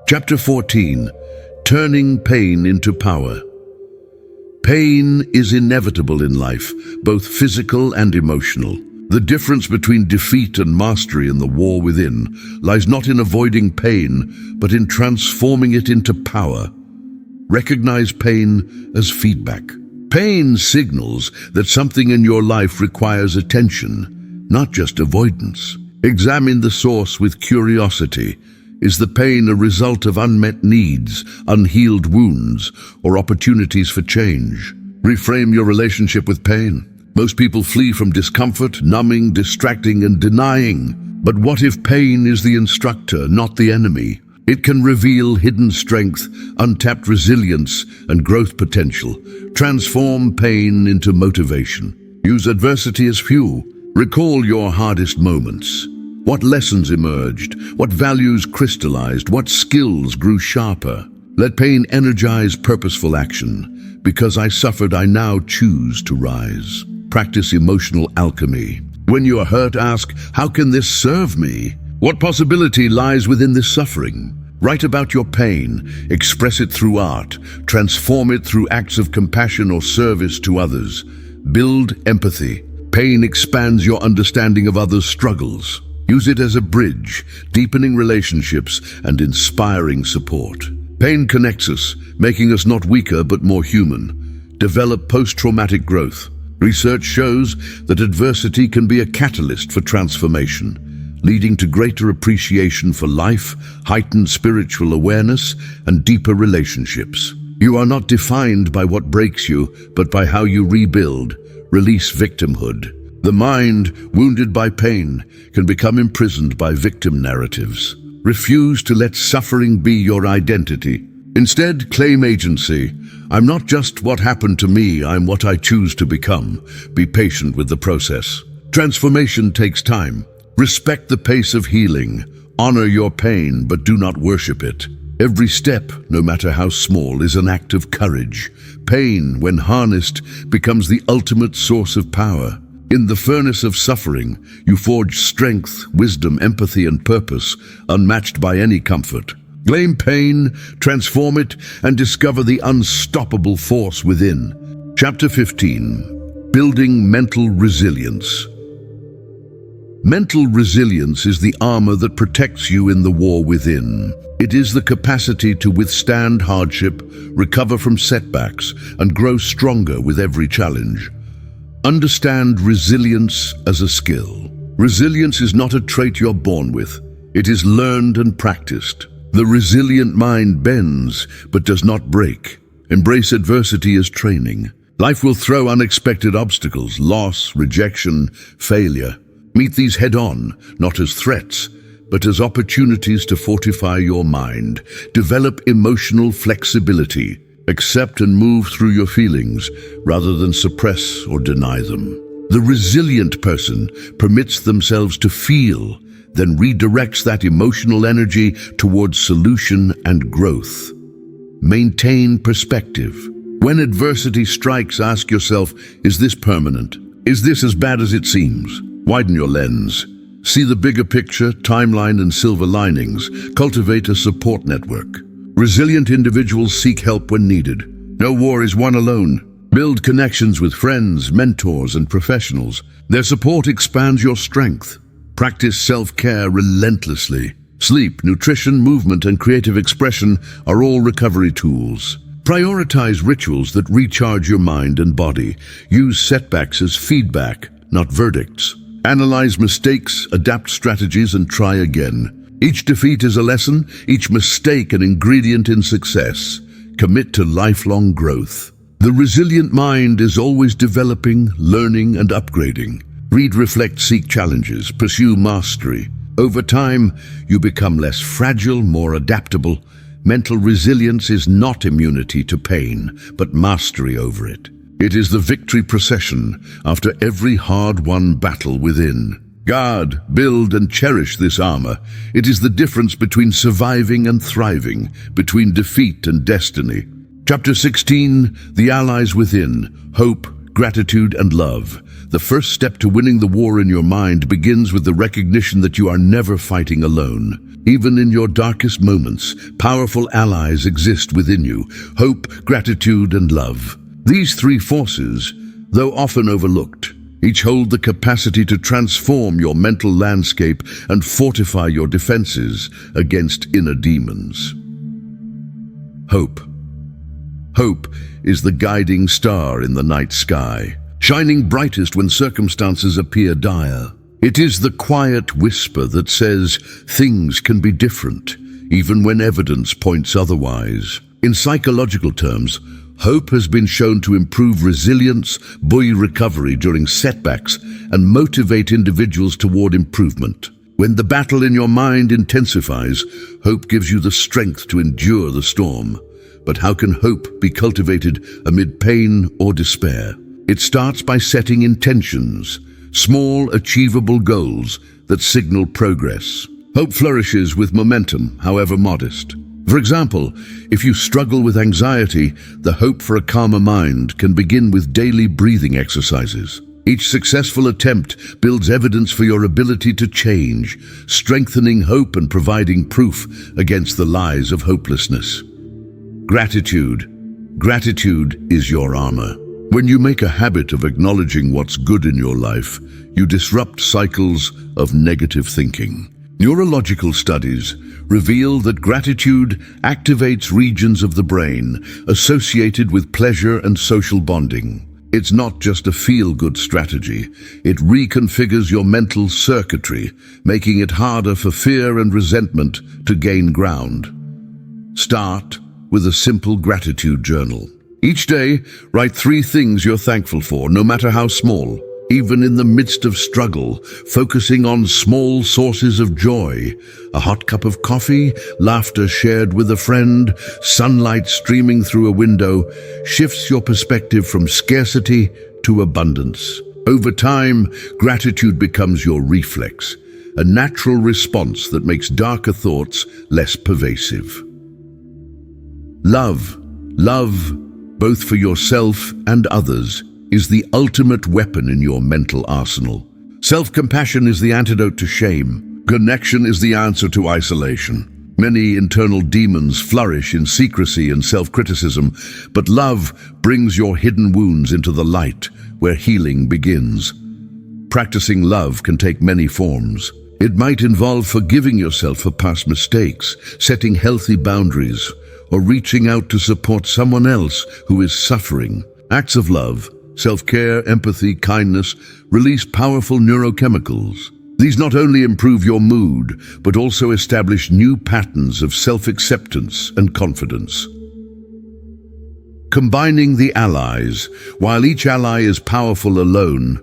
Speaker 1: Chapter 14. Turning pain into power. Pain is inevitable in life, both physical and emotional. The difference between defeat and mastery in the war within lies not in avoiding pain, but in transforming it into power. Recognize pain as feedback. Pain signals that something in your life requires attention, not just avoidance. Examine the source with curiosity. Is the pain a result of unmet needs, unhealed wounds, or opportunities for change? Reframe your relationship with pain. Most people flee from discomfort, numbing, distracting, and denying. But what if pain is the instructor, not the enemy? It can reveal hidden strength, untapped resilience, and growth potential. Transform pain into motivation. Use adversity as fuel. Recall your hardest moments. What lessons emerged? What values crystallized? What skills grew sharper? Let pain energize purposeful action. Because I suffered, I now choose to rise. Practice emotional alchemy. When you are hurt, ask, how can this serve me? What possibility lies within this suffering? Write about your pain, express it through art, transform it through acts of compassion or service to others. Build empathy. Pain expands your understanding of others' struggles. Use it as a bridge, deepening relationships and inspiring support. Pain connects us, making us not weaker but more human. Develop post-traumatic growth. Research shows that adversity can be a catalyst for transformation, leading to greater appreciation for life, heightened spiritual awareness, and deeper relationships. You are not defined by what breaks you, but by how you rebuild. Release victimhood. The mind, wounded by pain, can become imprisoned by victim narratives. Refuse to let suffering be your identity. Instead, claim agency. I'm not just what happened to me, I'm what I choose to become. Be patient with the process. Transformation takes time. Respect the pace of healing. Honor your pain, but do not worship it. Every step, no matter how small, is an act of courage. Pain, when harnessed, becomes the ultimate source of power. In the furnace of suffering, you forge strength, wisdom, empathy, and purpose, unmatched by any comfort. Claim pain, transform it, and discover the unstoppable force within. Chapter 15. Building mental resilience. Mental resilience is the armor that protects you in the war within. It is the capacity to withstand hardship, recover from setbacks, and grow stronger with every challenge. Understand resilience as a skill. Resilience is not a trait you're born with. It is learned and practiced. The resilient mind bends, but does not break. Embrace adversity as training. Life will throw unexpected obstacles, loss, rejection, failure. Meet these head-on, not as threats, but as opportunities to fortify your mind. Develop emotional flexibility. Accept and move through your feelings rather than suppress or deny them. The resilient person permits themselves to feel, then redirects that emotional energy towards solution and growth. Maintain perspective. When adversity strikes, ask yourself, is this permanent? Is this as bad as it seems? Widen your lens. See the bigger picture, timeline, and silver linings. Cultivate a support network. Resilient individuals seek help when needed. No war is won alone. Build connections with friends, mentors, and professionals. Their support expands your strength. Practice self-care relentlessly. Sleep, nutrition, movement, and creative expression are all recovery tools. Prioritize rituals that recharge your mind and body. Use setbacks as feedback, not verdicts. Analyze mistakes, adapt strategies, and try again. Each defeat is a lesson, each mistake an ingredient in success. Commit to lifelong growth. The resilient mind is always developing, learning, and upgrading. Read, reflect, seek challenges, pursue mastery. Over time, you become less fragile, more adaptable. Mental resilience is not immunity to pain, but mastery over it. It is the victory procession after every hard-won battle within. Guard, build, and cherish this armor. It is the difference between surviving and thriving, between defeat and destiny. Chapter 16, The Allies Within, Hope, Gratitude, and Love. The first step to winning the war in your mind begins with the recognition that you are never fighting alone. Even in your darkest moments, powerful allies exist within you: hope, gratitude, and love. These three forces, though often overlooked, each hold the capacity to transform your mental landscape and fortify your defenses against inner demons. Hope. Hope is the guiding star in the night sky, shining brightest when circumstances appear dire. It is the quiet whisper that says things can be different, even when evidence points otherwise. In psychological terms, hope has been shown to improve resilience, buoy recovery during setbacks, and motivate individuals toward improvement. When the battle in your mind intensifies, hope gives you the strength to endure the storm. But how can hope be cultivated amid pain or despair? It starts by setting intentions, small, achievable goals that signal progress. Hope flourishes with momentum, however modest. For example, if you struggle with anxiety, the hope for a calmer mind can begin with daily breathing exercises. Each successful attempt builds evidence for your ability to change, strengthening hope and providing proof against the lies of hopelessness. Gratitude. Gratitude is your armor. When you make a habit of acknowledging what's good in your life, you disrupt cycles of negative thinking. Neurological studies reveal that gratitude activates regions of the brain associated with pleasure and social bonding. It's not just a feel-good strategy. It reconfigures your mental circuitry, making it harder for fear and resentment to gain ground. Start with a simple gratitude journal. Each day, write 3 things you're thankful for, no matter how small. Even in the midst of struggle, focusing on small sources of joy, a hot cup of coffee, laughter shared with a friend, sunlight streaming through a window, shifts your perspective from scarcity to abundance. Over time, gratitude becomes your reflex, a natural response that makes darker thoughts less pervasive. Love, both for yourself and others, is the ultimate weapon in your mental arsenal. Self-compassion is the antidote to shame. Connection is the answer to isolation. Many internal demons flourish in secrecy and self-criticism, but love brings your hidden wounds into the light, where healing begins. Practicing love can take many forms. It might involve forgiving yourself for past mistakes, setting healthy boundaries, or reaching out to support someone else who is suffering. Acts of love, self-care, empathy, kindness, release powerful neurochemicals. These not only improve your mood, but also establish new patterns of self-acceptance and confidence. Combining the allies. While each ally is powerful alone,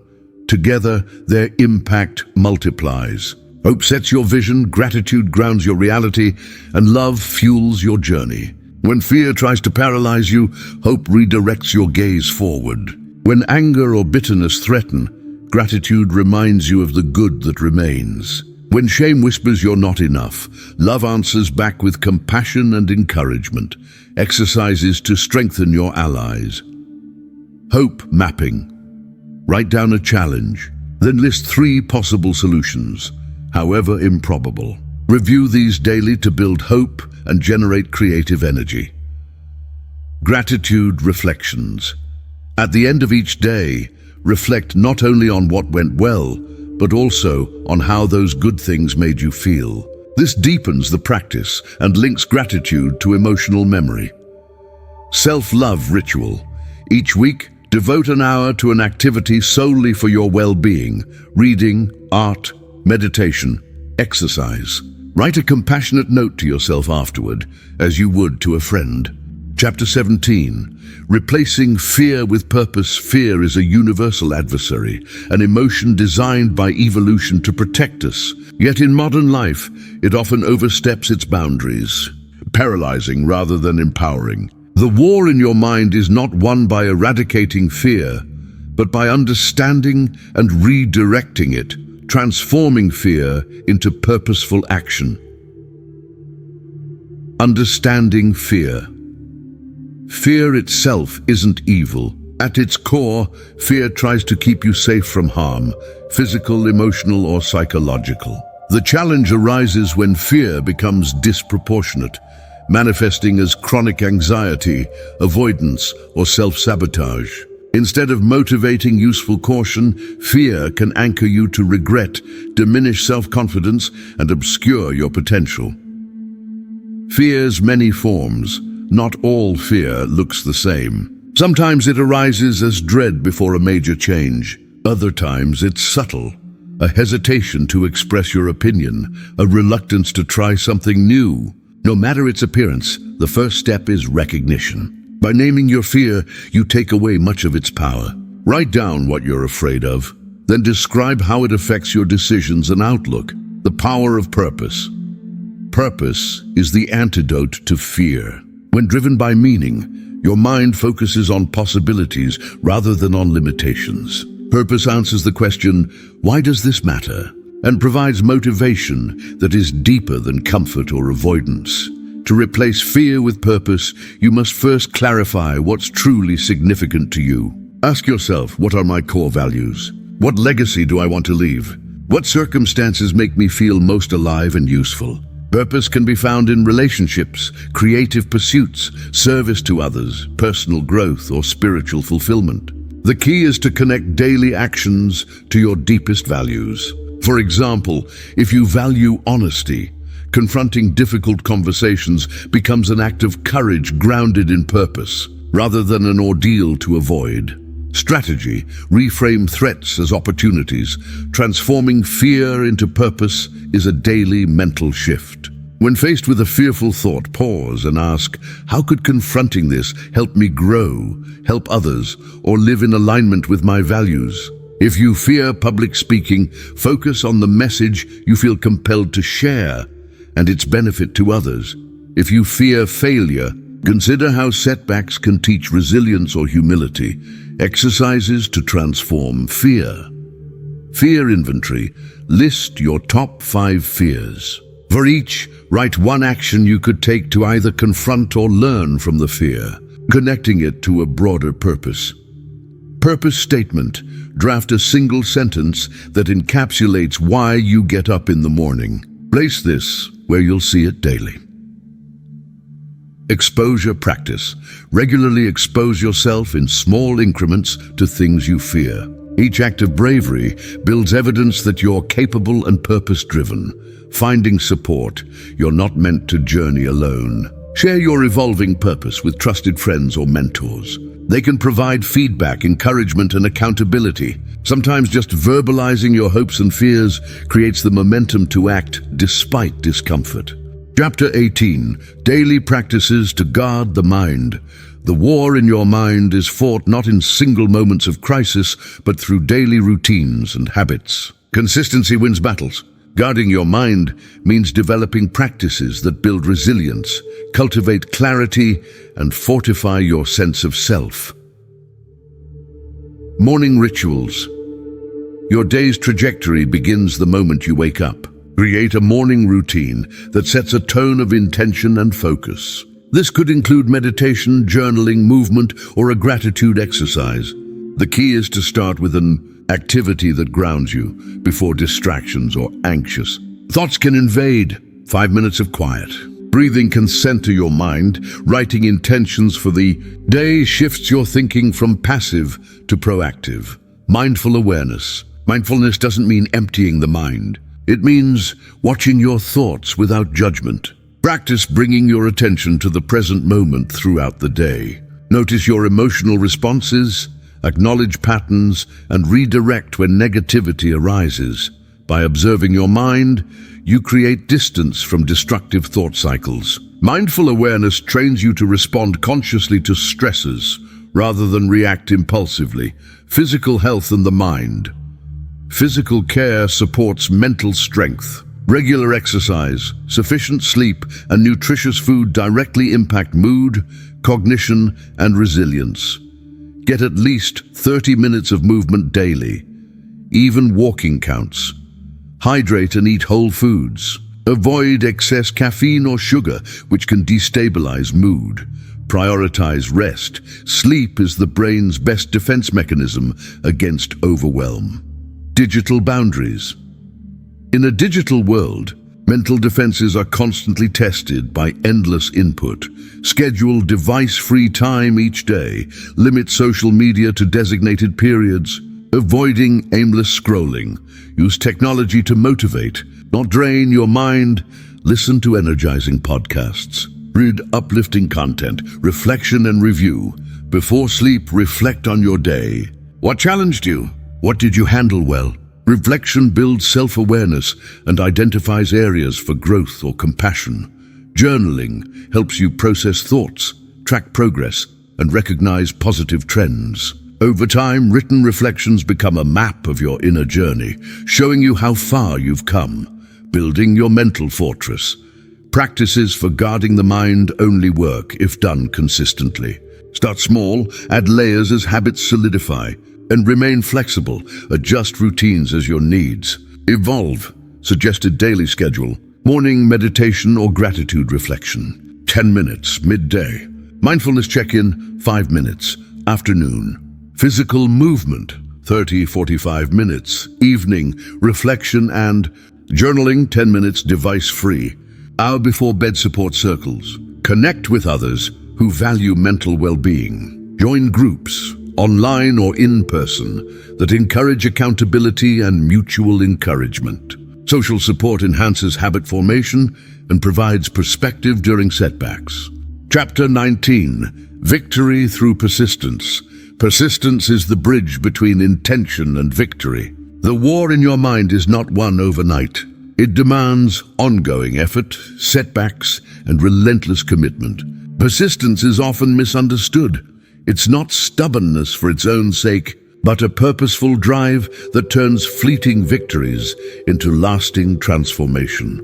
Speaker 1: together their impact multiplies. Hope sets your vision, gratitude grounds your reality, and love fuels your journey. When fear tries to paralyze you, hope redirects your gaze forward. When anger or bitterness threaten, gratitude reminds you of the good that remains. When shame whispers you're not enough, love answers back with compassion and encouragement, exercises to strengthen your allies. Hope mapping. Write down a challenge, then list 3 possible solutions, however improbable. Review these daily to build hope and generate creative energy. Gratitude reflections. At the end of each day, reflect not only on what went well, but also on how those good things made you feel. This deepens the practice and links gratitude to emotional memory. Self-love ritual. Each week, devote an hour to an activity solely for your well-being: reading, art, meditation, exercise. Write a compassionate note to yourself afterward, as you would to a friend. Chapter 17. Replacing fear with purpose. Fear is a universal adversary, an emotion designed by evolution to protect us. Yet in modern life, it often oversteps its boundaries, paralyzing rather than empowering. The war in your mind is not won by eradicating fear, but by understanding and redirecting it, transforming fear into purposeful action. Understanding fear. Fear itself isn't evil. At its core, fear tries to keep you safe from harm, physical, emotional, or psychological. The challenge arises when fear becomes disproportionate, manifesting as chronic anxiety, avoidance, or self-sabotage. Instead of motivating useful caution, fear can anchor you to regret, diminish self-confidence, and obscure your potential. Fear's many forms. Not all fear looks the same. Sometimes it arises as dread before a major change. Other times it's subtle, a hesitation to express your opinion, a reluctance to try something new. No matter its appearance, the first step is recognition. By naming your fear, you take away much of its power. Write down what you're afraid of, then describe how it affects your decisions and outlook. The power of purpose. Purpose is the antidote to fear. When driven by meaning, your mind focuses on possibilities rather than on limitations. Purpose answers the question, why does this matter? And provides motivation that is deeper than comfort or avoidance. To replace fear with purpose, you must first clarify what's truly significant to you. Ask yourself, what are my core values? What legacy do I want to leave? What circumstances make me feel most alive and useful? Purpose can be found in relationships, creative pursuits, service to others, personal growth, or spiritual fulfillment. The key is to connect daily actions to your deepest values. For example, if you value honesty, confronting difficult conversations becomes an act of courage grounded in purpose, rather than an ordeal to avoid. Strategy: reframe threats as opportunities. Transforming fear into purpose is a daily mental shift. When faced with a fearful thought, pause and ask, how could confronting this help me grow, help others, or live in alignment with my values? If you fear public speaking, focus on the message you feel compelled to share and its benefit to others. If you fear failure, consider how setbacks can teach resilience or humility. Exercises to transform fear. Fear inventory. List your top 5 fears. For each, write one action you could take to either confront or learn from the fear, connecting it to a broader purpose. Purpose statement. Draft a single sentence that encapsulates why you get up in the morning. Place this where you'll see it daily. Exposure practice. Regularly expose yourself in small increments to things you fear. Each act of bravery builds evidence that you're capable and purpose-driven. Finding support. You're not meant to journey alone. Share your evolving purpose with trusted friends or mentors. They can provide feedback, encouragement, and accountability. Sometimes just verbalizing your hopes and fears creates the momentum to act despite discomfort. Chapter 18. Daily practices to guard the mind. The war in your mind is fought not in single moments of crisis, but through daily routines and habits. Consistency wins battles. Guarding your mind means developing practices that build resilience, cultivate clarity, and fortify your sense of self. Morning rituals. Your day's trajectory begins the moment you wake up. Create a morning routine that sets a tone of intention and focus. This could include meditation, journaling, movement, or a gratitude exercise. The key is to start with an activity that grounds you before distractions or anxious thoughts can invade. 5 minutes of quiet. Breathing can center your mind. Writing intentions for the day shifts your thinking from passive to proactive. Mindful awareness. Mindfulness doesn't mean emptying the mind. It means watching your thoughts without judgment. Practice bringing your attention to the present moment throughout the day. Notice your emotional responses, acknowledge patterns, and redirect when negativity arises. By observing your mind, you create distance from destructive thought cycles. Mindful awareness trains you to respond consciously to stresses rather than react impulsively. Physical health and the mind. Physical care supports mental strength. Regular exercise, sufficient sleep, and nutritious food directly impact mood, cognition, and resilience. Get at least 30 minutes of movement daily. Even walking counts. Hydrate and eat whole foods. Avoid excess caffeine or sugar, which can destabilize mood. Prioritize rest. Sleep is the brain's best defense mechanism against overwhelm. Digital boundaries. In a digital world, mental defenses are constantly tested by endless input. Schedule device-free time each day. Limit social media to designated periods. Avoiding aimless scrolling. Use technology to motivate, not drain your mind. Listen to energizing podcasts. Read uplifting content, reflection and review. Before sleep, reflect on your day. What challenged you? What did you handle well? Reflection builds self-awareness and identifies areas for growth or compassion. Journaling helps you process thoughts, track progress, and recognize positive trends. Over time, written reflections become a map of your inner journey, showing you how far you've come, building your mental fortress. Practices for guarding the mind only work if done consistently. Start small, add layers as habits solidify, and remain flexible. Adjust routines as your needs. Evolve. Suggested daily schedule. Morning meditation or gratitude reflection. 10 minutes, midday. Mindfulness check-in, 5 minutes. Afternoon. Physical movement, 30-45 minutes. Evening, reflection and journaling, 10 minutes, device-free. Hour before bed support circles. Connect with others who value mental well-being. Join groups, online or in person, that encourage accountability and mutual encouragement. Social support enhances habit formation and provides perspective during setbacks. Chapter 19. Victory through persistence. Persistence is the bridge between intention and victory. The war in your mind is not won overnight. It demands ongoing effort, setbacks, and relentless commitment. Persistence is often misunderstood. It's not stubbornness for its own sake, but a purposeful drive that turns fleeting victories into lasting transformation.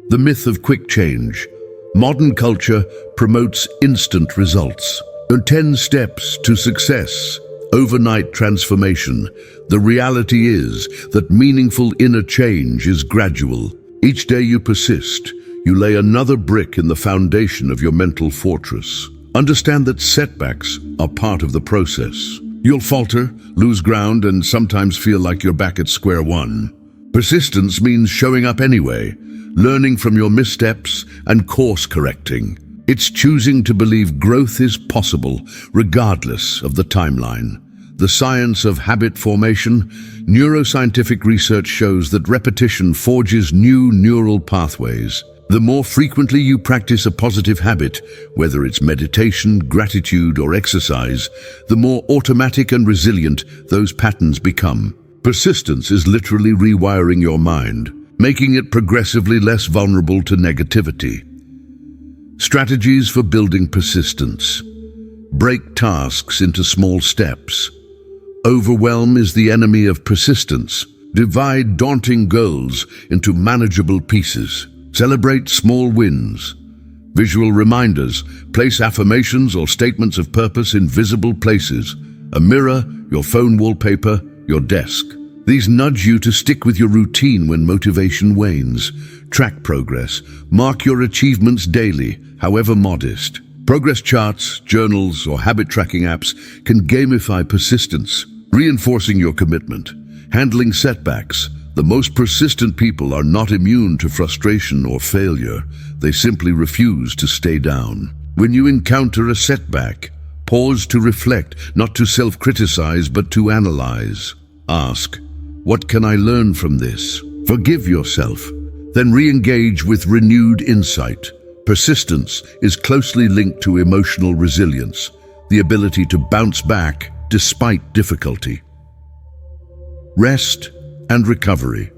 Speaker 1: The myth of quick change. Modern culture promotes instant results. 10 steps to success, overnight transformation. The reality is that meaningful inner change is gradual. Each day you persist, you lay another brick in the foundation of your mental fortress. Understand that setbacks are part of the process. You'll falter, lose ground, and sometimes feel like you're back at square one. Persistence means showing up anyway, learning from your missteps and course correcting. It's choosing to believe growth is possible, regardless of the timeline. The science of habit formation. Neuroscientific research shows that repetition forges new neural pathways. The more frequently you practice a positive habit, whether it's meditation, gratitude, or exercise, the more automatic and resilient those patterns become. Persistence is literally rewiring your mind, making it progressively less vulnerable to negativity. Strategies for building persistence. Break tasks into small steps. Overwhelm is the enemy of persistence. Divide daunting goals into manageable pieces. Celebrate small wins. Visual reminders. Place affirmations or statements of purpose in visible places. A mirror, your phone wallpaper, your desk. These nudge you to stick with your routine when motivation wanes. Track progress. Mark your achievements daily, however modest. Progress charts, journals, or habit tracking apps can gamify persistence, reinforcing your commitment. Handling setbacks. The most persistent people are not immune to frustration or failure. They simply refuse to stay down. When you encounter a setback, pause to reflect, not to self-criticize, but to analyze. Ask, what can I learn from this? Forgive yourself, then re-engage with renewed insight. Persistence is closely linked to emotional resilience, the ability to bounce back despite difficulty. Rest and recovery.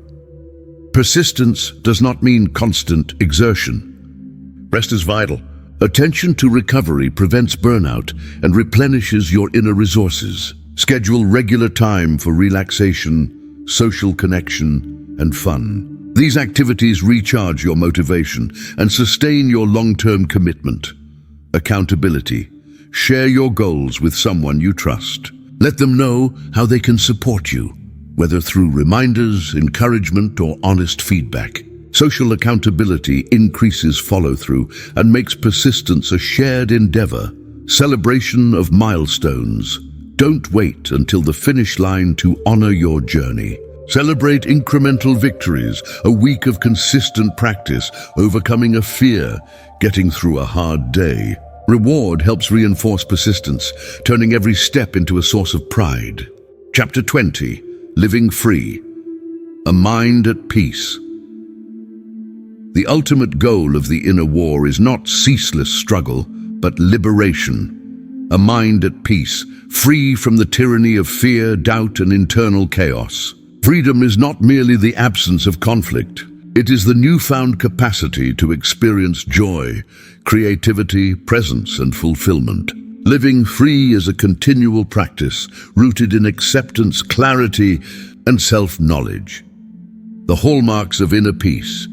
Speaker 1: Persistence does not mean constant exertion. Rest is vital. Attention to recovery prevents burnout and replenishes your inner resources. Schedule regular time for relaxation, social connection, and fun. These activities recharge your motivation and sustain your long-term commitment. Accountability. Share your goals with someone you trust. Let them know how they can support you, whether through reminders, encouragement, or honest feedback. Social accountability increases follow-through and makes persistence a shared endeavor. Celebration of milestones. Don't wait until the finish line to honor your journey. Celebrate incremental victories, a week of consistent practice, overcoming a fear, getting through a hard day. Reward helps reinforce persistence, turning every step into a source of pride. Chapter 20. Living free. A mind at peace. The ultimate goal of the inner war is not ceaseless struggle, but liberation. A mind at peace, free from the tyranny of fear, doubt, and internal chaos. Freedom is not merely the absence of conflict. It is the newfound capacity to experience joy, creativity, presence, and fulfillment. Living free is a continual practice, rooted in acceptance, clarity, and self-knowledge. The hallmarks of inner peace.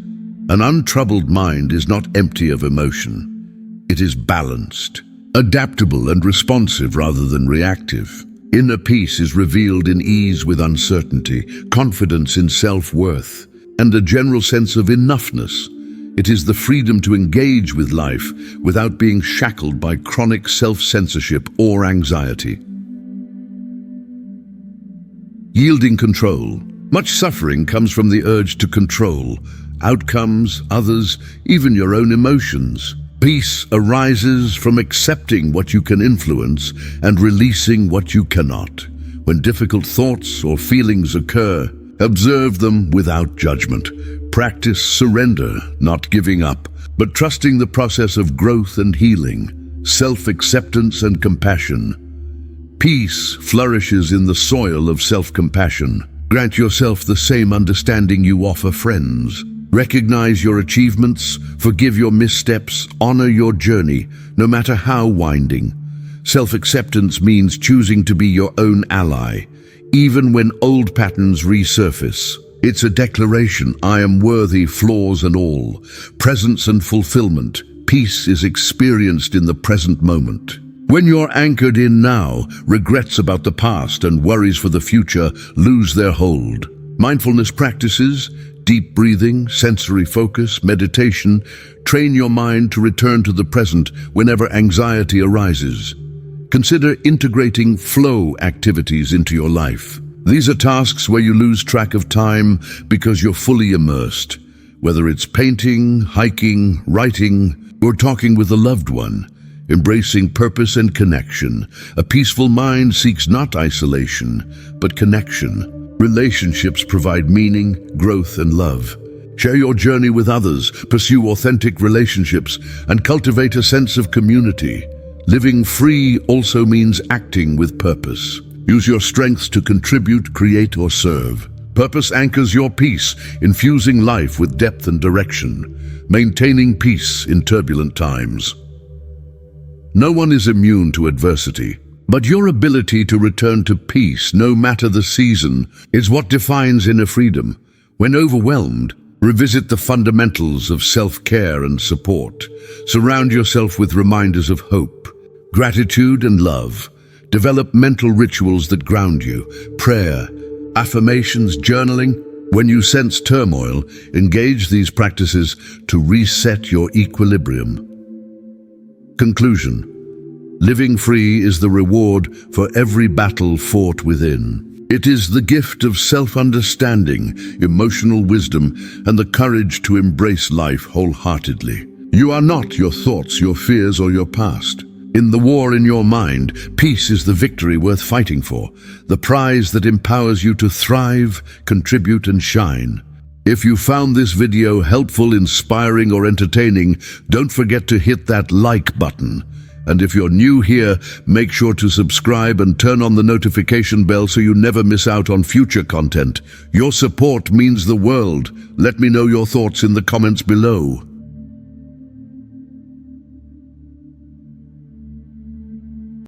Speaker 1: An untroubled mind is not empty of emotion. It is balanced, adaptable, and responsive rather than reactive. Inner peace is revealed in ease with uncertainty, confidence in self-worth, and a general sense of enoughness. It is the freedom to engage with life without being shackled by chronic self-censorship or anxiety. Yielding control. Much suffering comes from the urge to control outcomes, others, even your own emotions. Peace arises from accepting what you can influence and releasing what you cannot. When difficult thoughts or feelings occur, observe them without judgment. Practice surrender, not giving up, but trusting the process of growth and healing, self-acceptance and compassion. Peace flourishes in the soil of self-compassion. Grant yourself the same understanding you offer friends. Recognize your achievements, forgive your missteps, honor your journey, no matter how winding. Self-acceptance means choosing to be your own ally, even when old patterns resurface. It's a declaration, I am worthy, flaws and all. Presence and fulfillment. Peace is experienced in the present moment. When you're anchored in now, regrets about the past and worries for the future lose their hold. Mindfulness practices, deep breathing, sensory focus, meditation, train your mind to return to the present whenever anxiety arises. Consider integrating flow activities into your life. These are tasks where you lose track of time because you're fully immersed. Whether it's painting, hiking, writing, or talking with a loved one, embracing purpose and connection. A peaceful mind seeks not isolation, but connection. Relationships provide meaning, growth, and love. Share your journey with others, pursue authentic relationships, and cultivate a sense of community. Living free also means acting with purpose. Use your strengths to contribute, create, or serve. Purpose anchors your peace, infusing life with depth and direction, maintaining peace in turbulent times. No one is immune to adversity, but your ability to return to peace, no matter the season, is what defines inner freedom. When overwhelmed, revisit the fundamentals of self-care and support. Surround yourself with reminders of hope, gratitude, and love. Develop mental rituals that ground you. Prayer, affirmations, journaling. When you sense turmoil, engage these practices to reset your equilibrium. Conclusion. Living free is the reward for every battle fought within. It is the gift of self-understanding, emotional wisdom, and the courage to embrace life wholeheartedly. You are not your thoughts, your fears, or your past. In the war in your mind, peace is the victory worth fighting for, the prize that empowers you to thrive, contribute, and shine. If you found this video helpful, inspiring, or entertaining, don't forget to hit that like button. And if you're new here, make sure to subscribe and turn on the notification bell so you never miss out on future content. Your support means the world. Let me know your thoughts in the comments below.